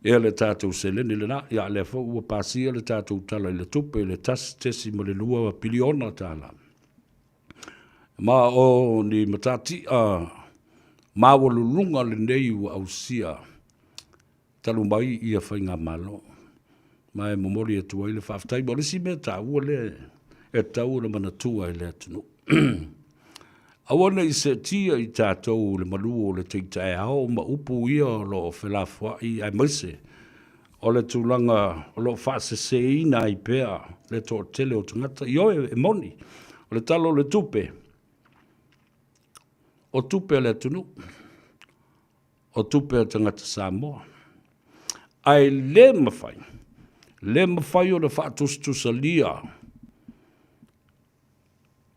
Ia le tātou seleni le na, ia le fo ua pasia le tātou tala I le tupe, le tas tesi ma le lua piliona tala. Ma o ni matati a maua lulunga le nei ua ausia, talu mai ia whainga malo. Ma e momori e tua I le whaftai, ma le si mea tā ua le, e tau na manatua I le atunu. Awana I se tia I tātou le maluo le teita e hao ma upu ia lo whelafua I ai maise. O le tūlanga o lo whaase se ina I pēa le tō tele o tangata. Io e moni. O le talo le tupe. O tupe le tunu. O tupe o tangata Samoa. Ai le mawhai. Le mawhai o le whaatus lia.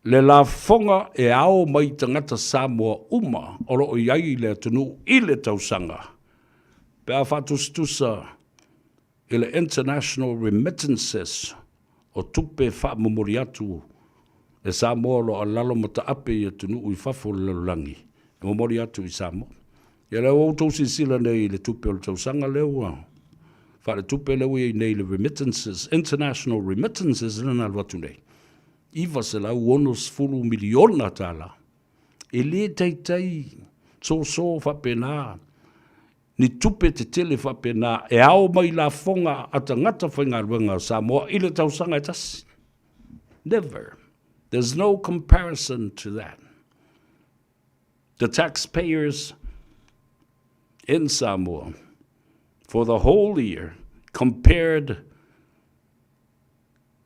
Le la fonga e ao mai tangata Samoa uma o lo iai le tunu I le tausanga. Pe a whatustusa I le international remittances o tupe whaamomori atu e Samoa lo alalo mata ape I tunu I whafo le langi. E momori atu I Samoa. Ia leo o tausi sila nei le tupe o le tausanga leo. Wha le tupe leo I nei le remittances, international remittances na alwatu nei. Iwa se lau onos fulu miliona tala. E le teitai, so whapena, ni tupe te tele whapena, e ao mai la fonga ata ngata whainga ruanga Samoa, ile tausanga e tasi. Never. There's no comparison to that. The taxpayers in Samoa, for the whole year, compared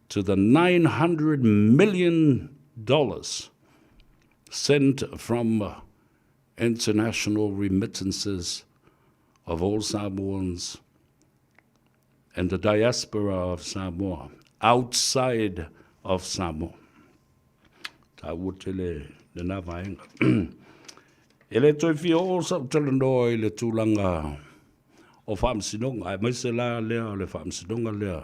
to the $900 million sent from international remittances of all Samoans and the diaspora of Samoa, outside of Samoa. Ta wutele le na vaenga. Ele toi fi o sa tele no le tulanga o famsinonga, ai mai se la le famsinonga le.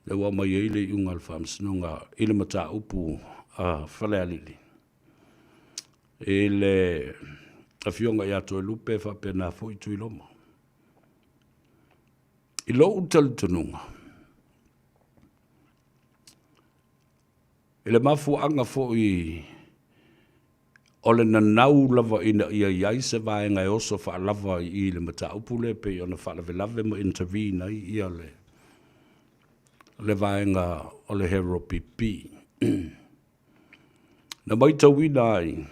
Le wa mai ele iunga al famsinonga ile mata upu a whalealili. Ele a fionga ia toi lupe fa pena fo I tui loma. I lo utal tununga. Ele mafu anga fo I ole na nau lava ina ia iai se vaenga e oso wha lava I le mata upu le pe ona wha lave mo intervene ia le vaenga o le hero pipi. Na mai tauina ai,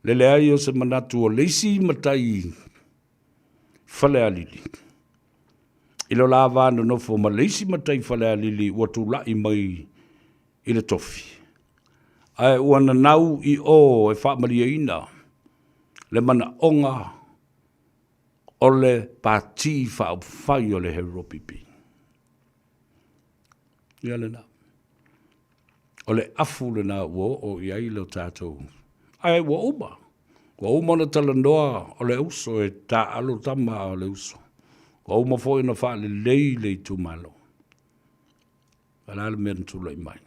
le ai o se manatu o leisi matai whale alili. Ilo la vāna no fo ma leisi matai whale alili ua tūlai mai I le tofi. Ai uana nau I o e whaamaria ina, le mana onga o le pāti whai o le hero pipi. Ia le na. O le afu le na ua o iai leo tātou. Ai ua uma. Ua uma na tala noa o le uso e tā alo tama o le uso. Ua uma fo ina wha le lei tu malo. Ala le mea tu lai mai.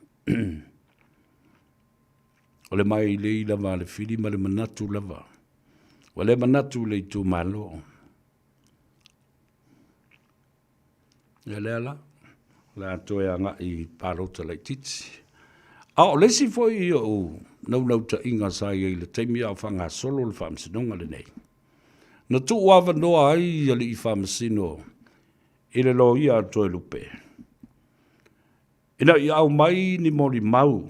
O le mai lei lava le fili ma le manatu lava. Ua le manatu le tu malo. Ya la toe anga I parota lai titi. A o lesi foi o nau ta inga sa I le teimi au whanga solo le whamsinonga le nei. Na tu wawa noa ai ali I whamsino I le lo ia toe lupe. Ina I au mai ni mori mau.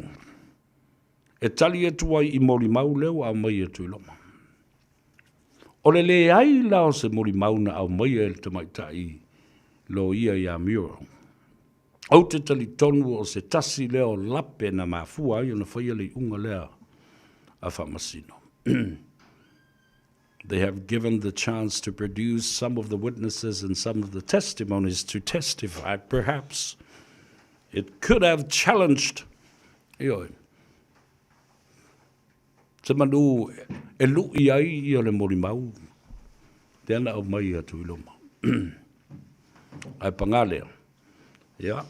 E tali e tuai I mori mau leo au mai e tui loma. O le ai lao se mori mau na au mai e le tamaitai lo ia ia miro. Au te tali tonu o se tasi leo lape na mafua ai o na whaia le unga lea a whamasino. They have given the chance to produce some of the witnesses and some of the testimonies to testify. Perhaps it could have challenged te manu e lui ai I o le mori mau. Te ana au mai atu I loma. Ai pangalea. Ia.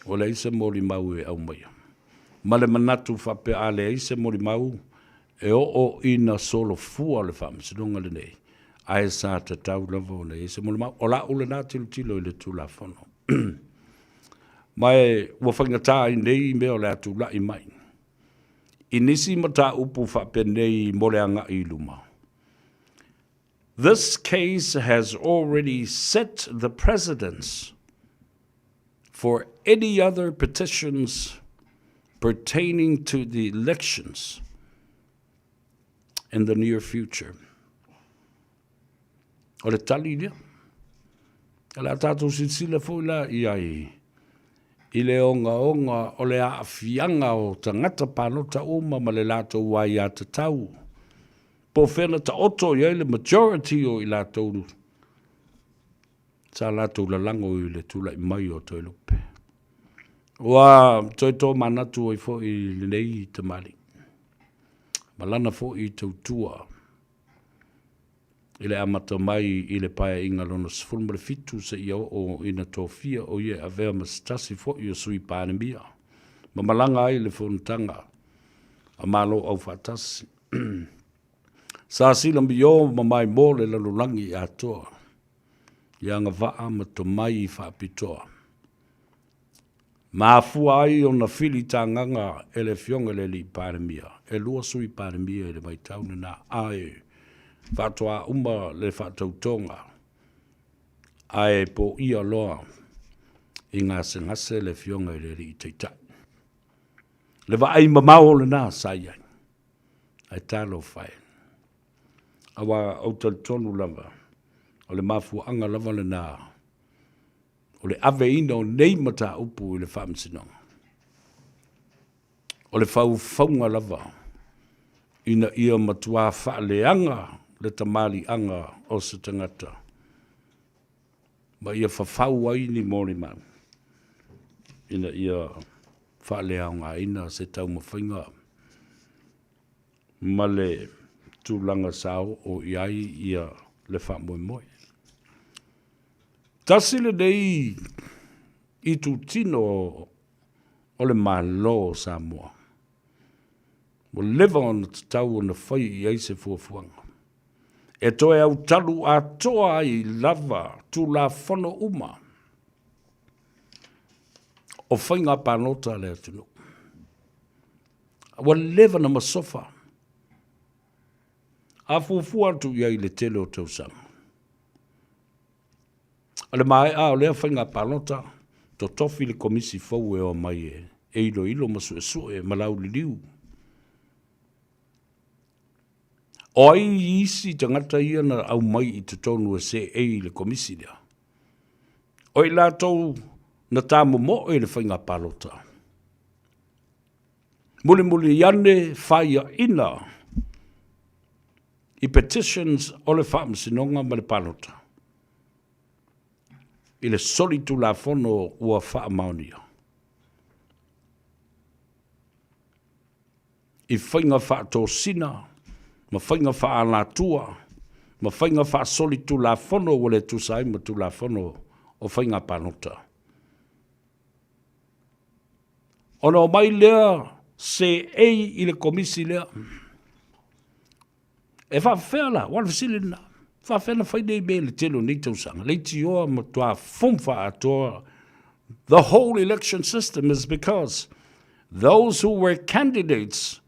O le isa mori mau e au mai. Ma le manatu whape a le isa mori mau e o ina solo fua le whamsidonga le nei. Ai sa te tau lava o le isa mori mau. O la ule nā tilo I le tula whono. Mai ua whangata I nei mea o le atu la I mai. I nisi mata upu whape nei moreanga I luma. This case has already set the precedence for any other petitions pertaining to the elections in the near future. O le tali lea. La tātou sila fōila I ai. I le onga o le aafianga o tangata pānota uma ma le lātou wai a te tau. Po whena ta oto I le majority o I lātou. Sa lātou la lango I le tula I mai o toi lupe. Wa toi tō manatu o I fo I le nei te mali. Malana fo I tautua. I le amata mai I le paia inga lona sifulma le fitu se ia o ina tōwhia o ia avea mastasi fo I o sui pānemia. Ma malanga ai le whontanga a malo au whatasi. Sa sila mio ma mai mō le lalulangi I atoa. Ia ngā waa ma to mai I whaapitoa. Ma fua ai o na fili tanganga e le fionga le li pānemia. E lua sui pānemia e le mai tauna na ai. Whātua uma le whātautonga. Ai po ia loa I ngā sengase le fionga le ri teitai. Le wa ai mamao le nā saiai. Ai talo whai. Awa au tonu lava. O le mafu anga lava le nā. O le ave ina o nei mata upu I le whamsinonga. O le whaunga lava. Ina ia matua whaaleanga le tamali anga o se tangata. Ma ia whawhau ai ni mori mau. Ina ia whaaleanga ina se tau mawhinga. Ma le tūlanga sao o iai ia le whamoe moe. Tasile nei I tu tino o le malo Samoa. Mo leva on te tau o na whai I eise fuafuanga. E toe au talu a toa I lava tu la whono uma. O whainga pānota le atunu. Wa leva na masofa. A fuafua tu iai le tele o tausanga. Ale mai a o lea whainga pānota to tofi le komisi fau e o mai e. E ilo masu e sue malau li liu. O ai isi tangata ia na au mai I te tonu se le komisi lea. O I lātou na tāmo mo le whainga pālota. Muli iane whaia ina I petitions o le whaamsinonga ma le pālota. I le solitu la whono ua whaamaunia. I whainga whaato sina, ma whainga whaalatua, ma whainga whaasolitu la whono wale tusai ma tu la whono o whainga pānota. Ono mai lea se I le komisi lea. E wha whea la, wan fisili na. Whawhena whai nei me le telo nei tausanga. Le ti oa ma tua fumfa atoa. The whole election system is because those who were candidates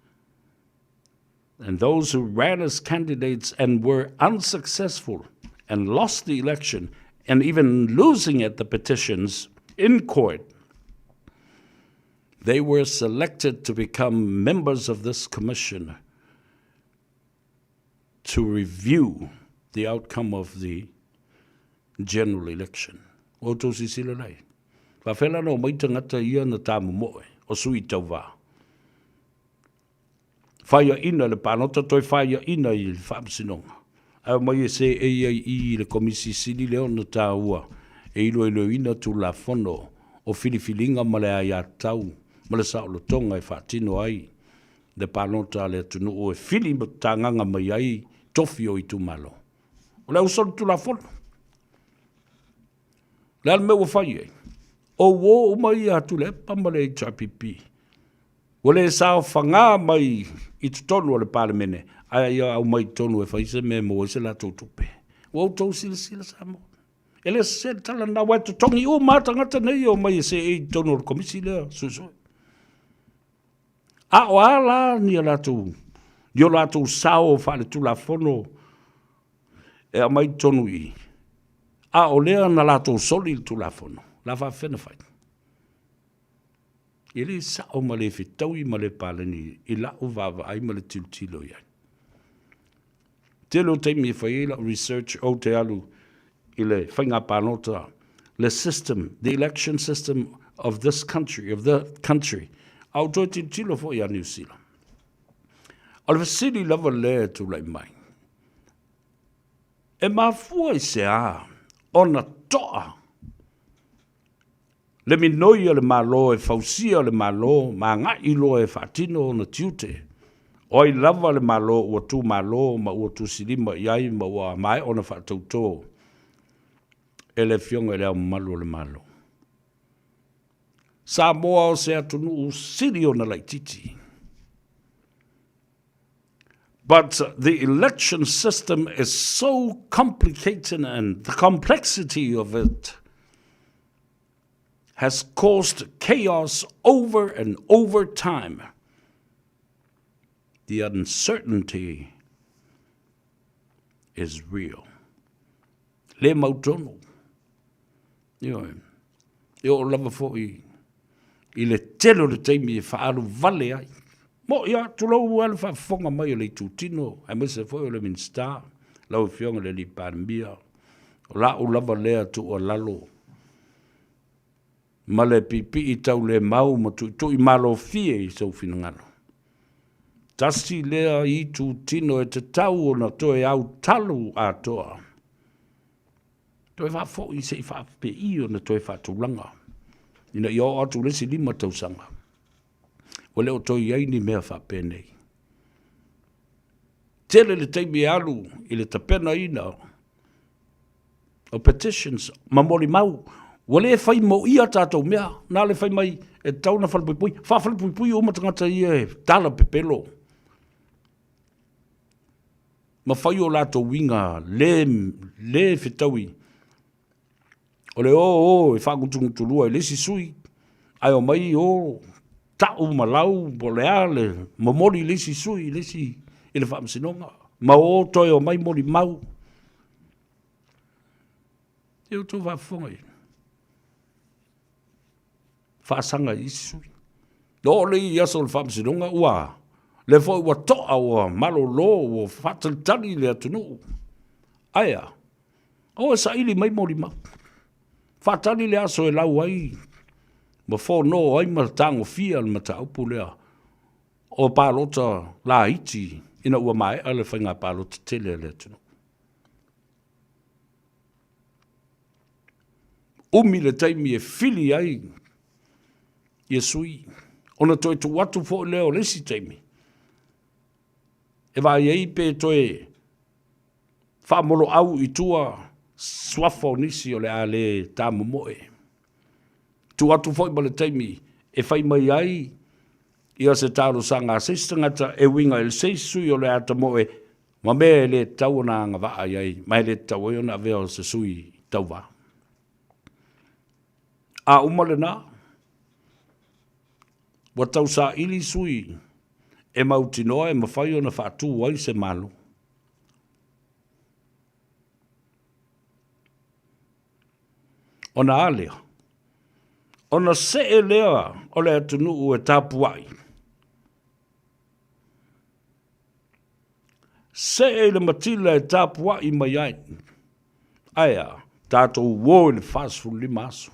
and those who ran as candidates and were unsuccessful and lost the election and even losing at the petitions in court, they were selected to become members of this commission to review the outcome of the general election. O tō si sila nei. Whawhela no mai tangata ia na tāmu moe, o sui tau wā. Whaia ina le pānota toi whaia ina i le whaamsinonga. Au mai e se i le komisi sili leo na tā ua, e ilo ina tu la fono o filifilinga ma le aia tau, ma le sao lo tonga e whaatino ai. Le pānota le tunu o e fili tānganga mai ai, tofi o i tu malo. O le usol tu la fono. Le al mewa whai ei. O wo mai atu le pamale i TPP. O le sao whanga mai i tutonu o le palemene. Ai au mai tonu e whaise me mo e se la tautupe. O au tau sila sa mo. E le se tala na wai tutongi o mātangata nei o mai e se e tonu o le komisi lea susoi. A o ala ni a latu. Yo latu sao whale tu la fono. E a mai tonu i. A o lea na latu soli tu la fono. La fa fena fai. I le sao ma le fitau i ma le palani. I la o vava ai ma le tiltilo iai. Te lo te mi fai la research o te alu. I le whainga pānota. Le system, the election system of this country, of the country. Au toi tiltilo fo i a New Zealand. Al fasili lava le tu lai mai. E mafua i se a. Ona toa. Le minoia le malo e fausia le malo. Ma nga ilo e fatino na tiute. Oi lava le malo ua tu malo. Ma ua tu silima iai ma ua mai ona fatauto. E le fionga le au malo le malo. Samoa o se atunu siri ona lai titi. But the election system is so complicated, and the complexity of it has caused chaos over and over time. The uncertainty is real. Le mautono. Yo lava fo i le telo le teimi e whaaru vale ai. Mo ia tulau ala whaafonga mai o le tutino, a mese foi o le minsta, lau fionga le li parmia, o la u lava lea tu o lalo. Ma le pipi i tau le mau ma tu i malo fie i sau finangano. Tasi lea i tutino e te tau o na toe au talu a toa. Toe whaafo i se i whaape i o na toe whaatulanga. Ina i o atu lesi lima tausanga. O leo toi ai ni mea whapenei. Tele le teimi alu i le tapena ina o petitions mamori mau. O le whai mo ia tātou mea. Nā le whai mai e tauna whalpuipui. Whawhalpuipui o matangata i e tala pepelo. Ma whai o lato winga le whitaui. O le e whakutunguturua i lesi sui. Ai o mai o tau malau, boleale, mamori lesi sui, lesi i le whaamsinonga. Ma o toi o mai mori mau. E o tō whafonga i. Whaasanga i sui. Lo le i aso le whaamsinonga ua. Le fo ua toa ua malo lo ua whataltani le atunu. Aia. O sa ili mai mori mau. Whatali le aso e lau ai. Ma fo no ai ma tango fia ma taupu lea. O palota la iti ina ua mai ale whainga palota tele le tunu. Umi le taimi e fili ai i sui. Ona toi tu watu fo leo lesi taimi. E vai ei pe toi whamolo au i tua swafo nisi o le ale tamu moe. Tu atu foi bale taimi e fai mai ai ia se taro sanga se stangata e winga el se sui o le ata moe Ma me le tau na nga va ai, mai le tau e ona veo se sui tau va. A umale na, wa tau sa ili sui, e mautinoa e mawhai ona whaatu wai se malu. Ona alea, ona se e lea o le atunu u e tapuai. Se e le matila e tapuai mai ai. Aia, tātou wō le whāsfu li maso.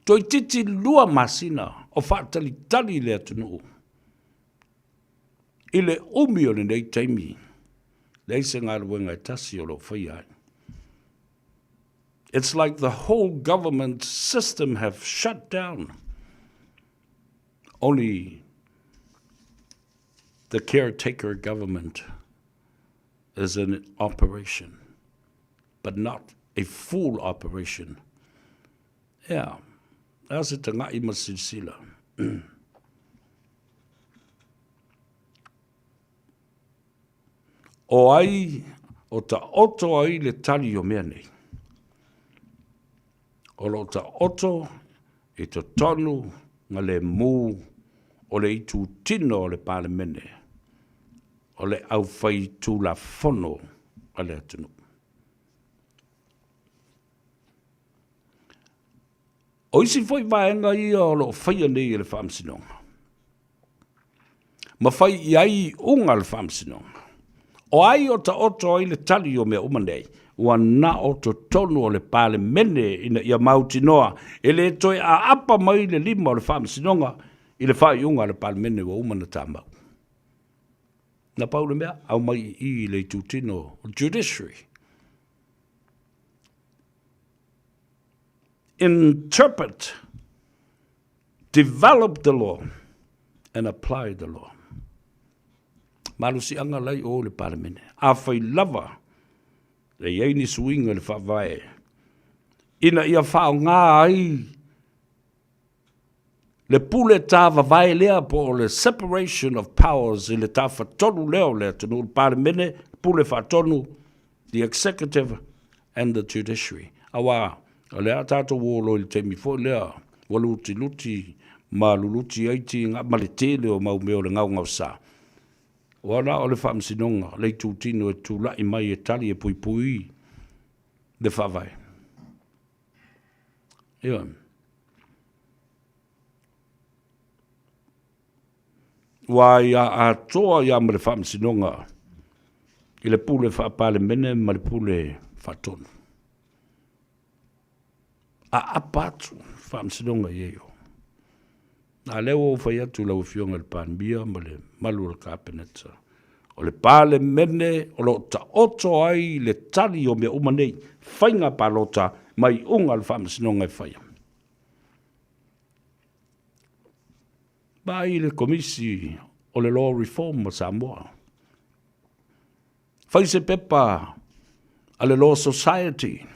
Toi titi lua masina o whaatali tali le atunu. I le umi o le nei taimi. Le se ngā ruenga e tasi o lo whai ai. It's like the whole government system have shut down. Only the caretaker government is in operation, but not a full operation. Yeah, that's it. Ngai masisila. O ai, o ta oto ai le tali o mea nei. O lo ta oto, e ta tonu, nga le mū, o le itu tino o le palemene, o le au whai tū la fono a le atunu. O isi whai vaenga ia o lo whai anei e le whaamsinonga. Ma whai iai unga le whaamsinonga. O ai o ta oto ai le tali o mea umanei, ua na o to tonu o le pale mene ina ia mauti noa, e le toi a apa mai le lima o le whaamsinonga, i le whai unga le pale mene wa umana tāmau. Na paule mea, au mai i le tūtino o judiciary. Interpret, develop the law, and apply the law. Malusi anga lai o le pale mene. A whai lava, le iei ni suinga le whawai. Ina ia whao ngā ai. Le pule tā wawai lea po le separation of powers i le tā whatonu leo lea tonu le parlemene, pule whatonu, the executive and the judiciary. Awa, lea tātou wōlo i te mifo lea, waluti luti, ma luluti aiti ngā maletele o mau meo le ngau ngau sā. Wana o le whaamsinonga, le tūtino e tūla i mai e tali e pui pui le whawai. Ia. Wa ia a toa ia ma le whaamsinonga i le pule whaapale mene ma le pule whatonu. A apatu whaamsinonga i eo. Nā leo o whai atu lau whionga le pānbia ma le malu le kāpeneta. O le pāle mene o lo ta oto ai le tali o mea umanei. Whainga pālota mai unga le whaamsinonga e whaia. Mai le komisi o le law reform o Samoa. Whai se pepa a le law society.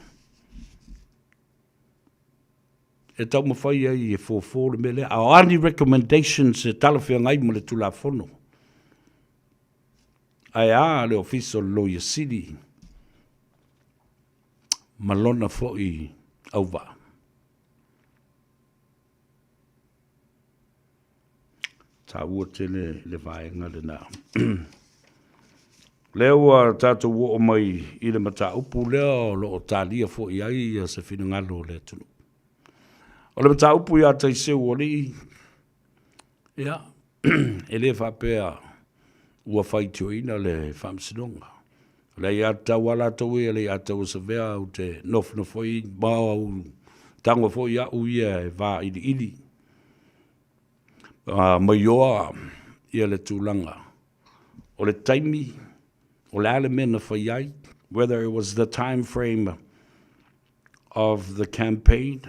E tau mawhai ai e fōfō le mele. Our only recommendations e talawhia ngai mo le tula whono. Ai a le official lawyer city. Malona fo'i auwa. Tā ua tele le vaenga le nā. Lewa tātou wo o mai i le mata upu leo lo o tālia fo'i ai a se whina ngalo le tunu. O le mata upu ia tai seu o li. Ia, e le whapea ua whaitioina le whamsinonga. Le ia tau ala tau e le ia tau sa vea u te nofno foi bao au tango foi ia uia e vā ili ili. Mai oa ia le tūlanga. O le taimi, o le ale mena whai ai, whether it was the time frame of the campaign,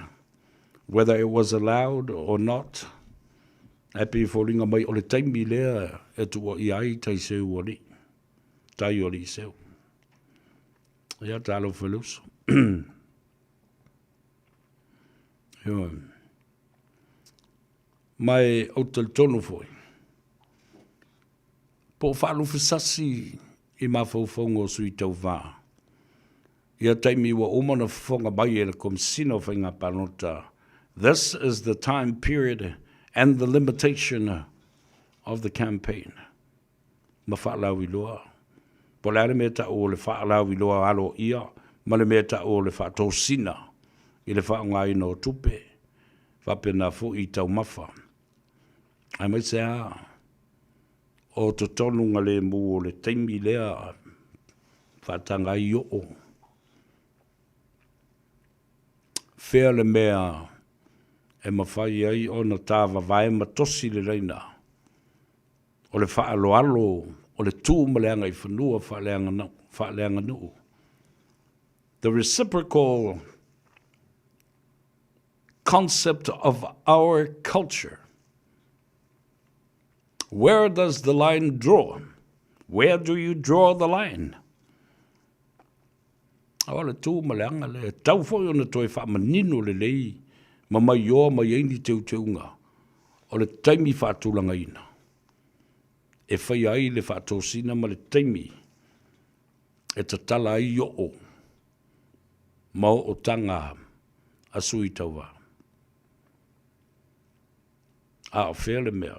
whether it was allowed or not, e pi fōringa mai o le taimi lea e tua i ai tai seu o li. Tai o li seu. Ia tālo whaluso. Mai o te tono foi. Po whalu whisasi I mawhauwhaunga o sui tau wā. Ia taimi wa umana whonga mai e le komisino whainga panota. This is the time period and the limitation of the campaign. Ma whaalau I loa. Po le mea ta o le whaalau I loa alo ia, ma le mea ta o le whaatosina, I le whaonga ino tupe, whapena fu I tau mawha. Ai mai se a, o to tonunga le mu o le taimi lea, whaatanga I o. Whea le mea, e mawhai ai o na tāwa vai matosi le reina. O le whaaloalo, o le tū maleanga I whanua whaaleanga nuu. The reciprocal concept of our culture. Where does the line draw? Where do you draw the line? Awa le tū maleanga le tau fo yo na toi whaamanino le lei, ma mai o mai eini teu teunga, o le taimi whaatulanga ina. E whai ai le whaatosina ma le taimi, e ta tala ai o ma o tanga a sui tauwa. A o whea le mea.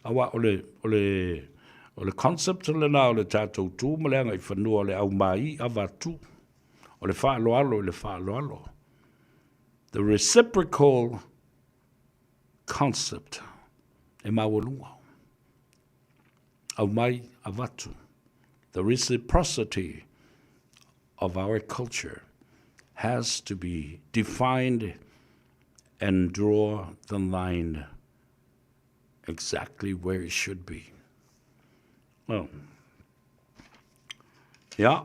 Awa o le concept le na o le tātou tū maleanga I whanua le au mai a watu. O le whaaloalo, le whaaloalo. The reciprocal concept e mawalunga. Au mai a watu. The reciprocity of our culture has to be defined and draw the line exactly where it should be. Well, yeah.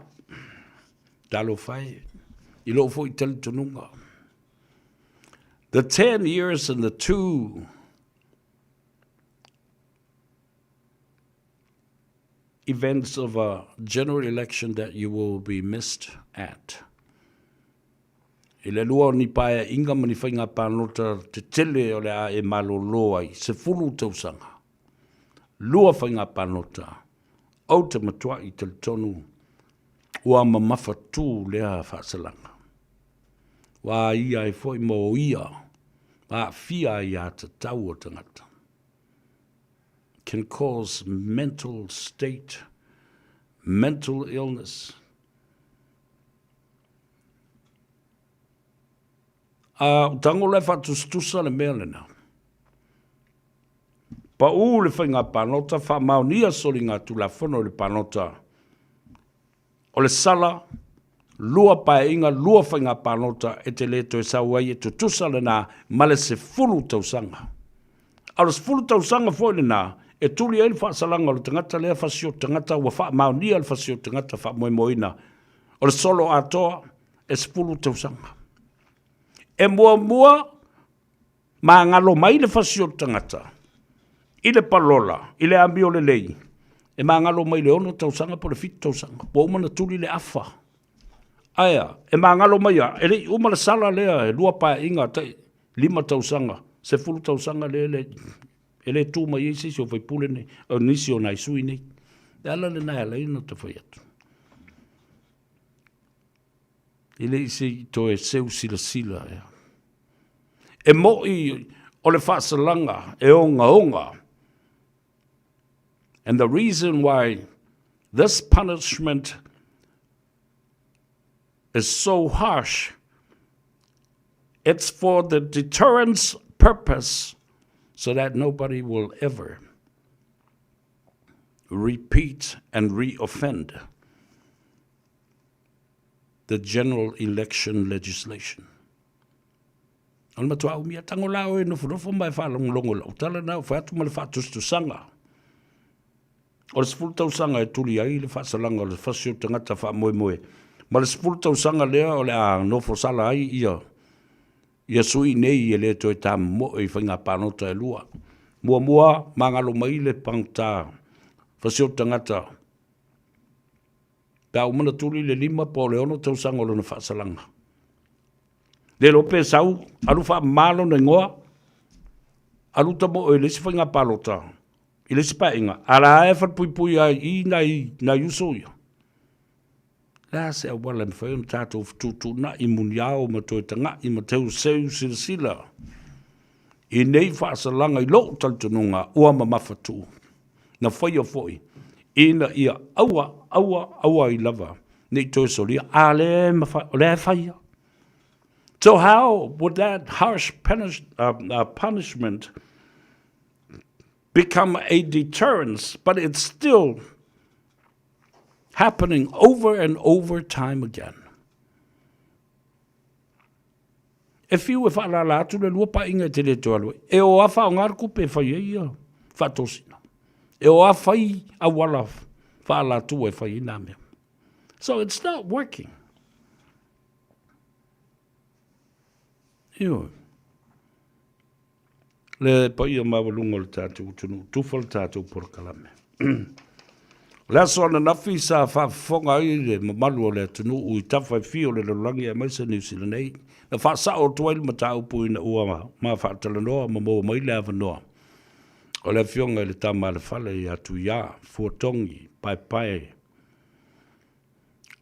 Talo fai, I lo fo I tele tununga. The 10 years and the 2 events of a general election that you will be missed at. I le lua ni pae inga mani whainga pānota te tele o le a e malo loa I se fulu tausanga. Lua whainga pānota, au te matua I te tonu, ua mamafa tū lea whaasalanga. Wa ia e foi mo ia, a fia ia te tau o tangata. Can cause mental state, mental illness. Tango le whatustusa le mea lena. Pa u le whainga panota, wha maunia soli ngā tula whono le panota. O le sala, lua pae inga, lua whainga panota, e te leto e sauai e tutusa le nā, male se fulu tausanga. Alo se fulu tausanga fo le nā, e tuli e le whaasalanga o le tangata lea whasio tangata, ua wha maunia le whasio tangata wha moe moina. O le solo atoa, e se fulu tausanga. E mua ma ngalo mai le whasio tangata. I le palola, I le ambi o le lei. E ma ngalo mai le ono tausanga po le fitu tausanga. Po umana tuli le afa. Aia, e ma ngalo mai a, e le umana sala lea, e lua pa inga, 5 tausanga, se fulu tausanga e le tū mai eisi si o vai pule nei, o nisi o nai sui nei. E ala le nai ala ina te whai atu. I le isi to e seu sila, ea. E moi o le whaasalanga, e onga. And the reason why this punishment is so harsh, it's for the deterrence purpose so that nobody will ever repeat and re-offend the general election legislation. Al matua umia tango lao e nofo mai whalongo lau. Tala nao whaatu ma le whaatustu sanga. O le sifuru tausanga e tuli ai le whaasalanga o le whasio tangata wha moe. Ma le sifuru tausanga lea o le a nofo sala ai ia sui nei e le to e tam mo e whainga pānota e lua. Mua mangalo mai le pangta whasio tangata. Pea umana tuli le 5 po le ono tausanga o le na whaasalanga. Le lope sau, alu wha malo na ngoa, alu tamo o lesi whainga palota, i lesi pa inga, ara e wha pui ai i na yuso ia. La se wala na whai tātou tu na I muni au ma toi tanga I ma teu seu sila. I nei whaasalanga I lo taltununga ua ma mawhatu. Na whai o whoi. Ina ia aua I lava. Nei toi solia ale ma whai. So how would that harsh punishment become a deterrence, but it's still happening over and over time again? If you if ala la tu le lupa inga te le toalo, e o afa ngar ku pe fa ia fa tosina. E o afa I awala fa la tu e fa ina me. So it's not working. Io. Le poi mavalungo le tatu tunu tufal tatu por kalame. La sona na fisa fa fonga I le malu le tunu u tafa fio le langi mai se New Zealand nei. Na fa sa o toil mata upu ina ua ma fa talano ma mo mai lava no. O le fionga le tama le fale ya tu ya fuotongi pai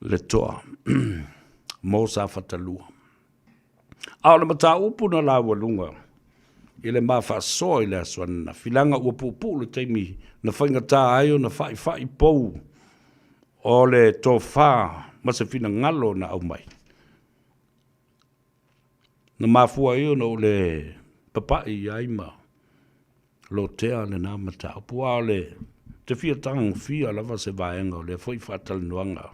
le toa. Mo sa fatalua. Au le mata upu na la walunga. Ile ma fa soi le swan na filanga upu le taimi na whainga tā aio na whai pou o le tō whā ma se whina ngalo na au mai. Na mafua io no le papai aima lo tea le nā mata upu a le te fia tang fia lava se vaenga o le whai whatal nuanga.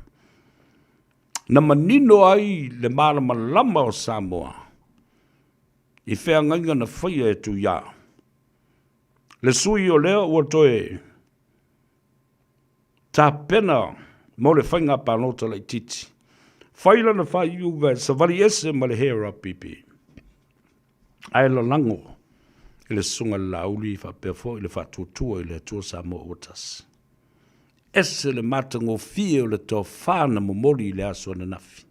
Na manino ai le marama lama o Samoa I whea nganga na whaia e tu ia. Le sui o leo ua toe tā pena mo le whainga pānota lai titi. Whaila na whai uwe sa wali ese ma le hera pipi. Ai la lango I le sunga lauli I whapefo I le whatutua I le atua Samoa otas. Ese le matango fia o le tō whāna momoli I le asua na nafi.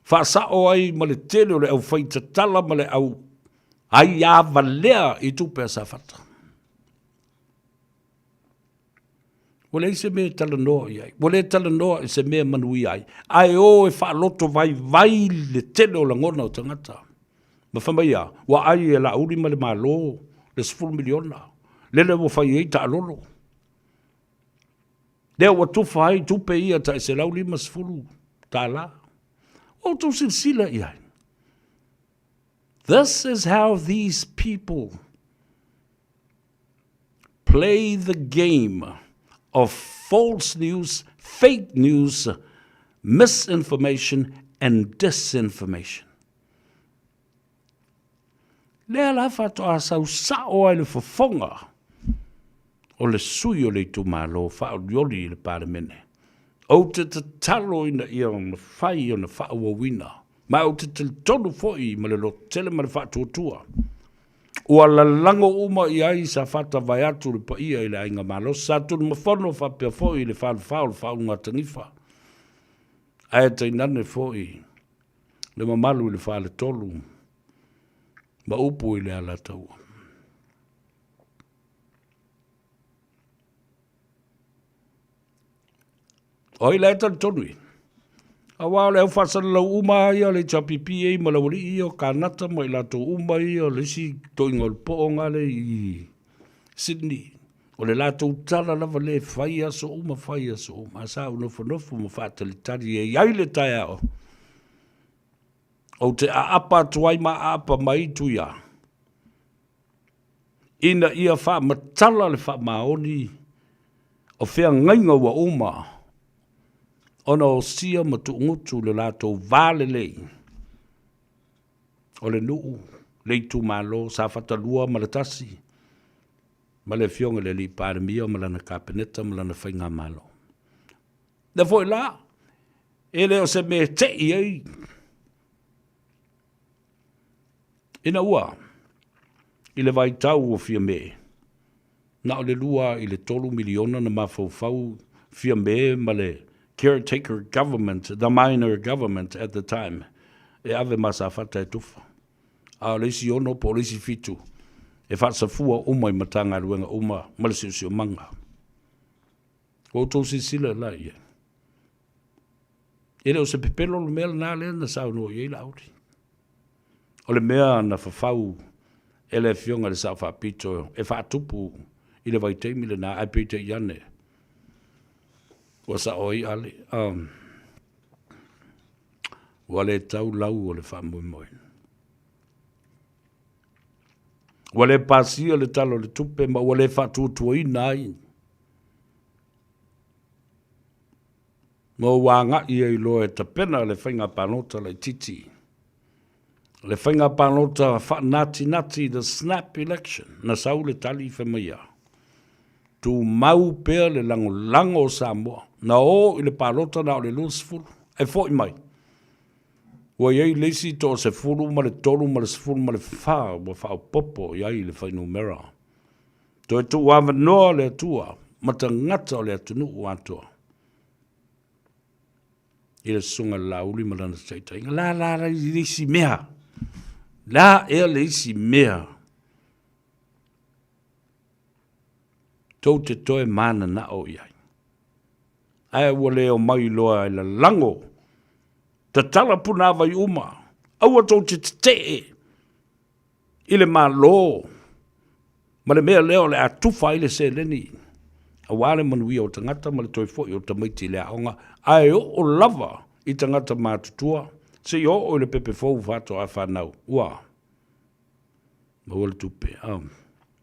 Whaasa o ai ma le tele o le au whaita tala ma le au ai a valea I tupe sa whata. Wale I se mea tala noa I ai. Wale tala noa I se mea manui ai. Ai o e wha loto vai le tele o la ngona o tangata. Ma whamaia, wa ai e la uri ma le malo, le 10 miliona. Lele wo whai ei ta alolo. Lea wa tufa ai tupe ia ta se lau 10 ta la. This is how these people play the game of false news, fake news, misinformation, and disinformation. Lea la whato a sau sao ai le whafonga o le sui o le tumalo whao lioli le paramene. O te talo ina ia o na whai o na whaawawina. Ma o te tonu foi ma le lo tele ma le whaatuatua. Ua la lango uma I ai sa whata vai atu le pa ia I le ainga malo. Sa tunu ma whono whapea foi le whao ngā tangifa. Ae te inane foi. Le mamalu I le wha le tolu. Ma upu I le ala taua. Oi le tal tonui. A wao le ufasana lau uma ia le chapipi e ma lau li o kanata mai la to uma ia le si to ingol poonga le I Sydney. O le la to tala lava le whaia so uma. Sa unofu ma whaatalitari e iai le tai ao. O te aapa tuai ma aapa mai tuia. Ina ia wha matala le wha maoni. O whea ngainga wa uma. Ona o sia matuungutu le lato vale lei. O le nuu, lei tu malo, sa fatalua malatasi. Ma le fionga le li paramia, ma lana kapeneta, ma lana whainga malo. Na foi la, ele o se me te iei. Ina ua, I le vai tau o fia me. Na o le lua I le 3 miliona na mafau fia me ma le caretaker government, the minor government at the time. E ave masa fata e tufa. A leisi ono po leisi fitu. E fatsa fua uma I matanga ruenga uma, malisi usio manga. Ko to sila la ia. Ele o se pepelo le mea na le na sau no ia lauti. O le mea na fafau ele fionga le sa fa pito e fa tupu ile vai te mile na ai pite yane. Wa sa oi ale wale tau lau o le fa moi moi. Wale pasia le talo le tupe ma wale fa tutu nai. Mo wanga ia I loe ta pena le whainga panota le titi. Le whainga panota wha nati the snap election na sau le tali whamaia. Tu mau pēr le lango Samoa. Na o I le panota na o le lus fulu. E fo I mai. Wa iei leisi to se fulu ma le tolu ma le sfulu ma le wha wa wha popo iei le whainu mera. To e tu wawa noa le atua ma ta ngata o le atunu uatua. I le sunga lauli ma lana taitainga. La leisi mea. La e leisi mea. Tau te toe mana na o iai. Ai wale o mai loa I la lango. Ta tala puna vai uma. Aua tau te te. I le maa lo. Ma le mea leo le atufa I le se leni. A wale manui o tangata ma le toi fo I o tamaiti le aonga. Ai o lava I tangata mātutua. Se o le pepe fau fato a whanau. Ua. Ma wale tupe.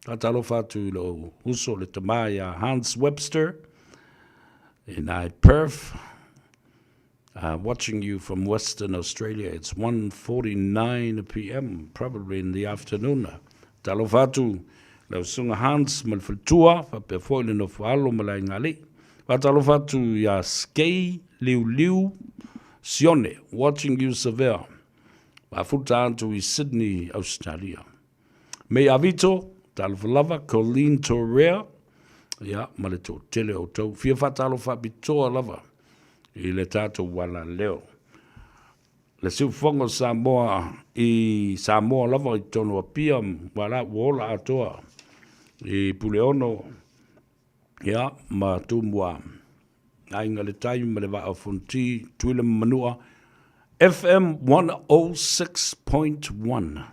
Tatalo fatu lo uso le tamaya Hans Webster. In Perth. Watching you from Western Australia. It's 1:49 p.m. Probably in the afternoon. Talo fatu. Lau sunga Hans malfaltua. Fape foile no falo malai ngali. Talo fatu ya skei liu. Sione. Watching you severe. Mafuta antu I Sydney, Australia. Me avito. Talo falava. Colleen Torrea. Ya, maleto tele o tau. Fia fatalo fa bitoa lava. I le tato wala leo. Le siufongo Samoa I Samoa lava I tono a pia wala wola atoa. I puleono ya ma tumwa. Ainga le tai ma le va a funti tuile manua. FM 106.1.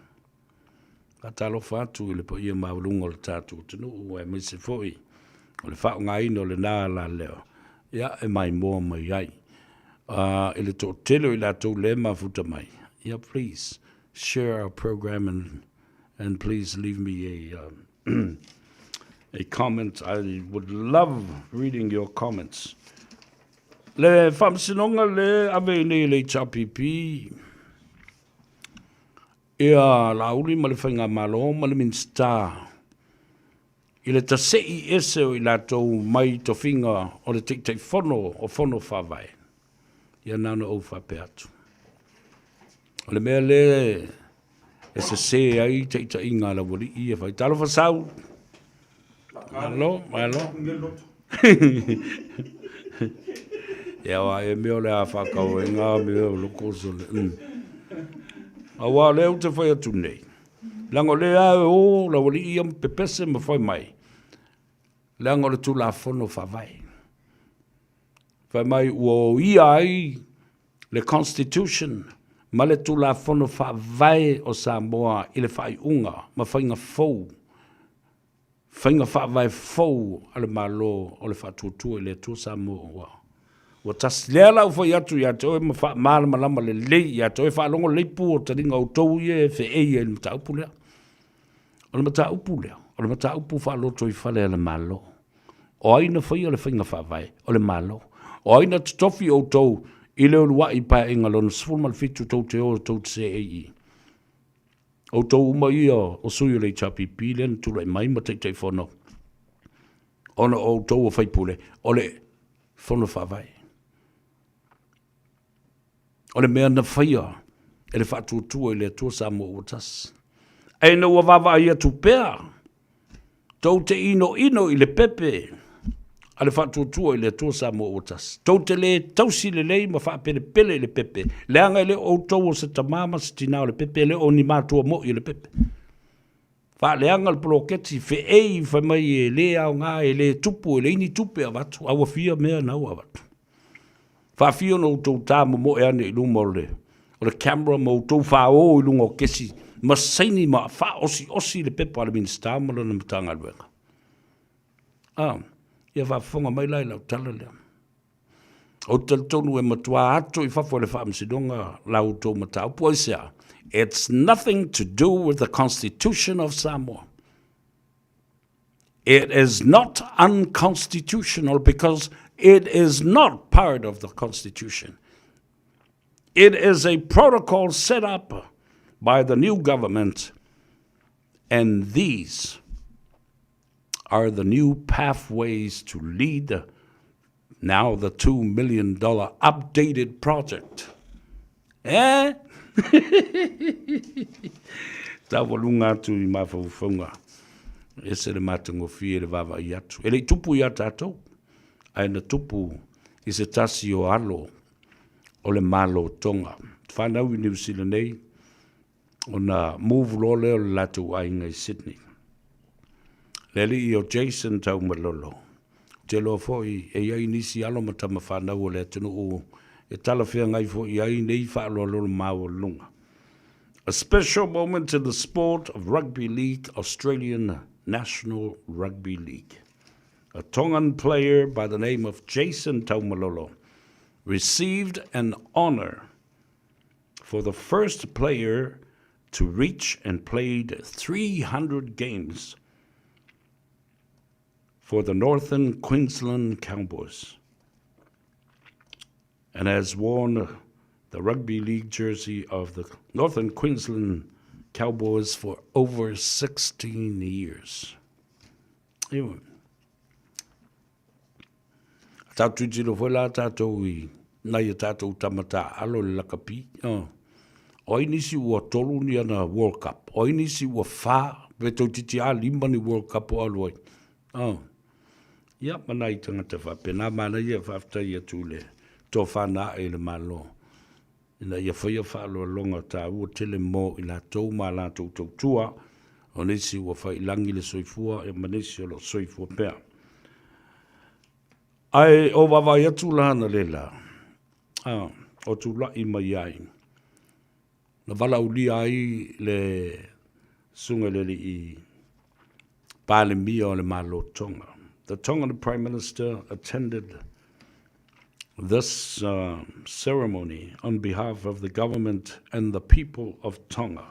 Katalo fatu le po ia maulungo le tato. Tunu ue misi foi. O le fao ngai no le nā la leo. Ya e mai moa mai ai. Ele to telo I la to le mafuta mai. Yeah, please share our program and please leave me a comment. I would love reading your comments. Le famsinonga le ave ne le chapipi. Ia la uli ma le whainga malo ma le minsta. I le tasei ese o I la tau mai to finga o le tek fono o fono whawai. Ia nana o whape atu. O le mea le e se ai te inga la wali I e whai. Talo whasau. Malo. Ia wa e meo le a whakau e ngā meo loko sole. Awa leo te whai atu nei. Lango le o la wali I am pepese ma whai mai. Lango le tu la fono whawai. Whai mai ua ia ai le Constitution ma le tu la fono whawai o Samoa I le whai unga ma whainga fau. Whainga whawai fau ale malo o le whatutua I le tu Samoa. Wa tas lea lau whai atu ia te oe ma wha malama lama le lei ia te oe whalongo leipu o taringa o tau ia e whe eia I le mata upu lea. O le mata upu lea. O le mata upu whaloto I whale ale malo. O aina whai o le whainga whawai o le malo. O aina tofi o tau I leo lua I pae inga lona sfulmal fitu tau te o tau te se ei. O tau uma ia o sui o le chapi pilen tula I mai ma te whono. Ona o tau o whaipule o le whono whawai. O le mea na whaia e le whatutua I le atua Samoa o tas. E na ua wawa ia tu pēr. Tau te ino I le pepe. A le whatutua I le atua Samoa o tas. Tau te le tausi le lei ma whaapele pele I le pepe. Leanga I le o tau o se tamama se tina o le pepe. Le o ni mātua mo I le pepe. Fa leanga le proketi fe ei fa mai e le au ngā e le tupu e le ini tupe a watu. Awa fia mea nau a watu. Fa fia no tau tā mo e ane i lunga o le camera mo tau fa o i lunga o kesi. Ma saini ma fa osi le pepa le minsta mo le mtanga luenga. Ia fa fonga mai lai lau tala lea. O tal tonu e matua ato I fafo le fa msidonga lau tau matau po isea. It's nothing to do with the Constitution of Samoa. It is not unconstitutional because it is not part of the Constitution. It is a protocol set up by the new government, and these are the new pathways to lead now the $2 million updated project. Ta walunga tu I mawhauwhaunga. E se le matungo fie le wawa I atu. E le tupu I atatou. Ai na tupu I se tasi o alo o le malo tonga. Whanau I New Zealand nei o na move lole o le latu ainga I Sydney. Leli I o Jason tau malolo. Te lo foi e iai nisi alo matama whanau o le atunu o e tala whea ngai fo I ai nei whaalolo mau lunga. A special moment in the sport of rugby league, Australian National Rugby League. A Tongan player by the name of Jason Taumalolo received an honor for the first player to reach and played 300 games for the Northern Queensland Cowboys, and has worn the rugby league jersey of the Northern Queensland Cowboys for over 16 years. Anyway, tātou tilo whela tātou I nai tātou tamata alo le lakapi. Oi nisi ua tolu ni ana World Cup. Oi nisi ua wha beto titi a lima ni World Cup o aloi. Ia manai tangata wha pena mana ia whafta ia tūle. Tō whana e le malo. Ina ia whaia whaalo longa tā ua tele mō I la tau mā la tau tau tua. O nisi ua whai langi le soifua e manisi o lo soifua pēr. Ai o wawai atu lana lela. O tu lai mai ai. Na wala uli ai le sunga lele I pāle mia o le malo Tonga. The Tongan Prime Minister attended this ceremony on behalf of the government and the people of Tonga,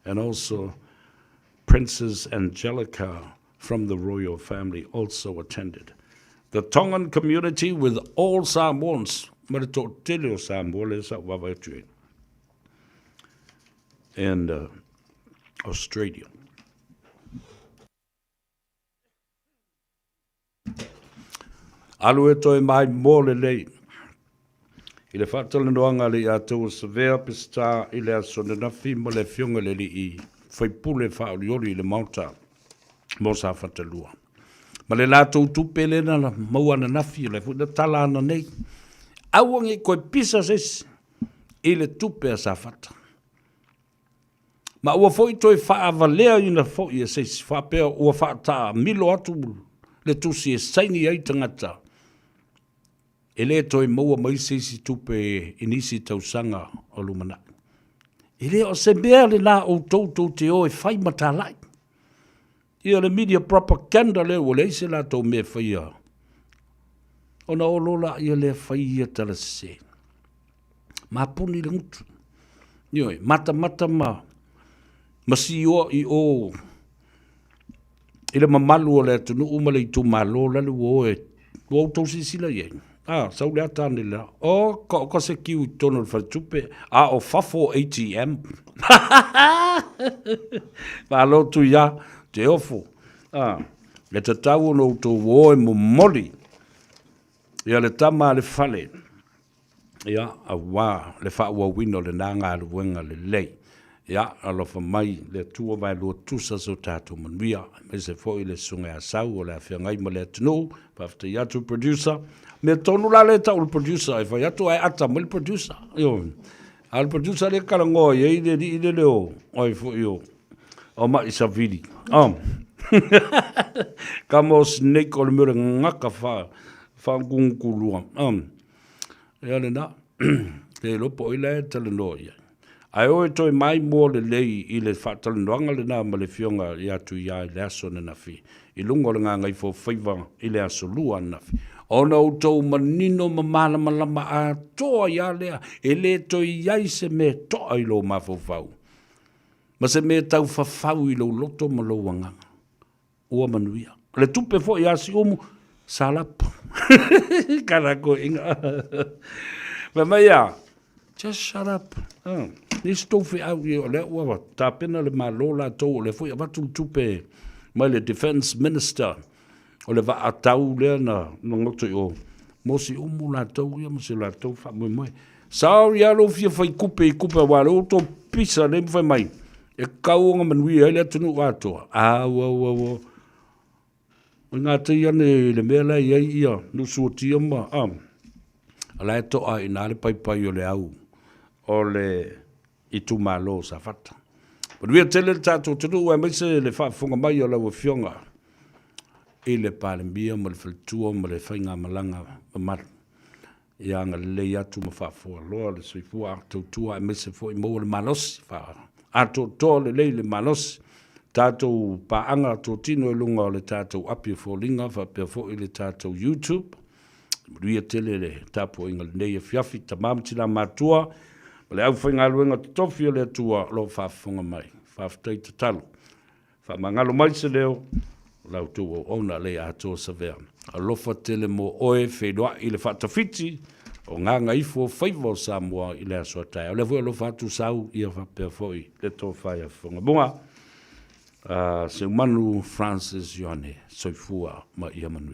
and also Princess Angelica from the royal family also attended. The Tongan community with all Samoans, and Australia. Alu e toi mai mōle lei. I le whatala noanga le atou sa vea pista I le asone na fi mo le fionga le li I whaipule whaoriori le mauta mo sa whatalua. Ma le lātou tupele na la mauana nafi le fuda tala ana nei. Awangi koe pisa sesi I le tupe a sa whata. Ma ua foi toi whaavalea I na foi e sesi whapea ua whaata milo atu le tusi e saini ai tangata. E le toi maua mai sesi tupe inisi tausanga o lumana. E le o se mea le nā o tautou te o e whai matalai. Ia le media propaganda le o le se la tau me whaia. O na o lola ia le whaia tala se. Ma puni le ngutu. Ioi, mata ma. Masi I o. I le mamalu o le atunu umale I tu malo lalu o e. O tau sisila iei. Sau lea tāne lea. Ko se kiu I tono le whatupe. O fafo ATM. Ma alo tu ia, te ofo. Le te tau no to woe mo moli. Ia le tama le fale. Ia, a wā, le wha ua wino le nanga le wenga le lei. Ia, alofa mai, le tua mai lua tusa so tātou manuia. Me se fo I le sunga a sau o le awhia ngai ma le atunu. Pafta I atu producer. Me tonu la le tau le producer. E whai atu ai ata mo le producer. Io. Al producer le karango. Ia I le leo. Oi fo io. O mai sa vidi. Ka mo snake o le mure ngaka fa kungkulua. Ia le na. Te lopo i le tala noia. Ai oe toi mai mo le lei i le whatala noanga le na ma le fionga i atu i ai le aso na nafi. I lungo le ngā Gagaifo Faiva i le aso lua nafi. Ona utou manino ma malama a toa ia lea. E le toi iai se me toa i lo mafau. Ma se me tau fafau i lo loto ma lo wanganga. Ua manuia. Le tupe fo i asi omu salap. Karako inga. Ma maia. Just shut up. Ni stofi au i o le ua. Ta pena le malola tau le fo i avatu tupe. Mai le defense minister. O le va atau le na ngoto o. Mosi umu la tau ia mosi la tau fa mo mai. Sao ia lo fia fai kupe wa lo to pisa le fai mai. E kau nga manui ele tunu ato. Wa. Nga te ia le mela ia no suotia ma ala to a ina le pai o le au. O le itu malo sa fata. But we tell tato tunu wa mai se le fa fonga mai o la fionga. E le palembia ma le faltua ma le whainga malanga mar. Ia nga le atu ma whafua loa le soifua ato tua e mese fo i mo le malosi wha. Ato to le le malosi. Tātou paanga to tino e lunga o le tātou api fo linga wha pia fo i le tātou YouTube. Ria tele le tapo inga le nei e fiafi ta mamtina matua. Ma le au whainga luenga tofi o le atua lo whafonga mai. Whaftai te talo. Whamangalo mai se leo. Lau tu o ona le ato sa vea. Alofa tele mo oe whenua i le whatawhiti o ngā Gagaifo Faiva o Samoa i le aso atai. O le vui alofa atu sau i a whapea foi le tō whai a whonga bunga. Se umanu Francis Ioane soifua ma i a manu.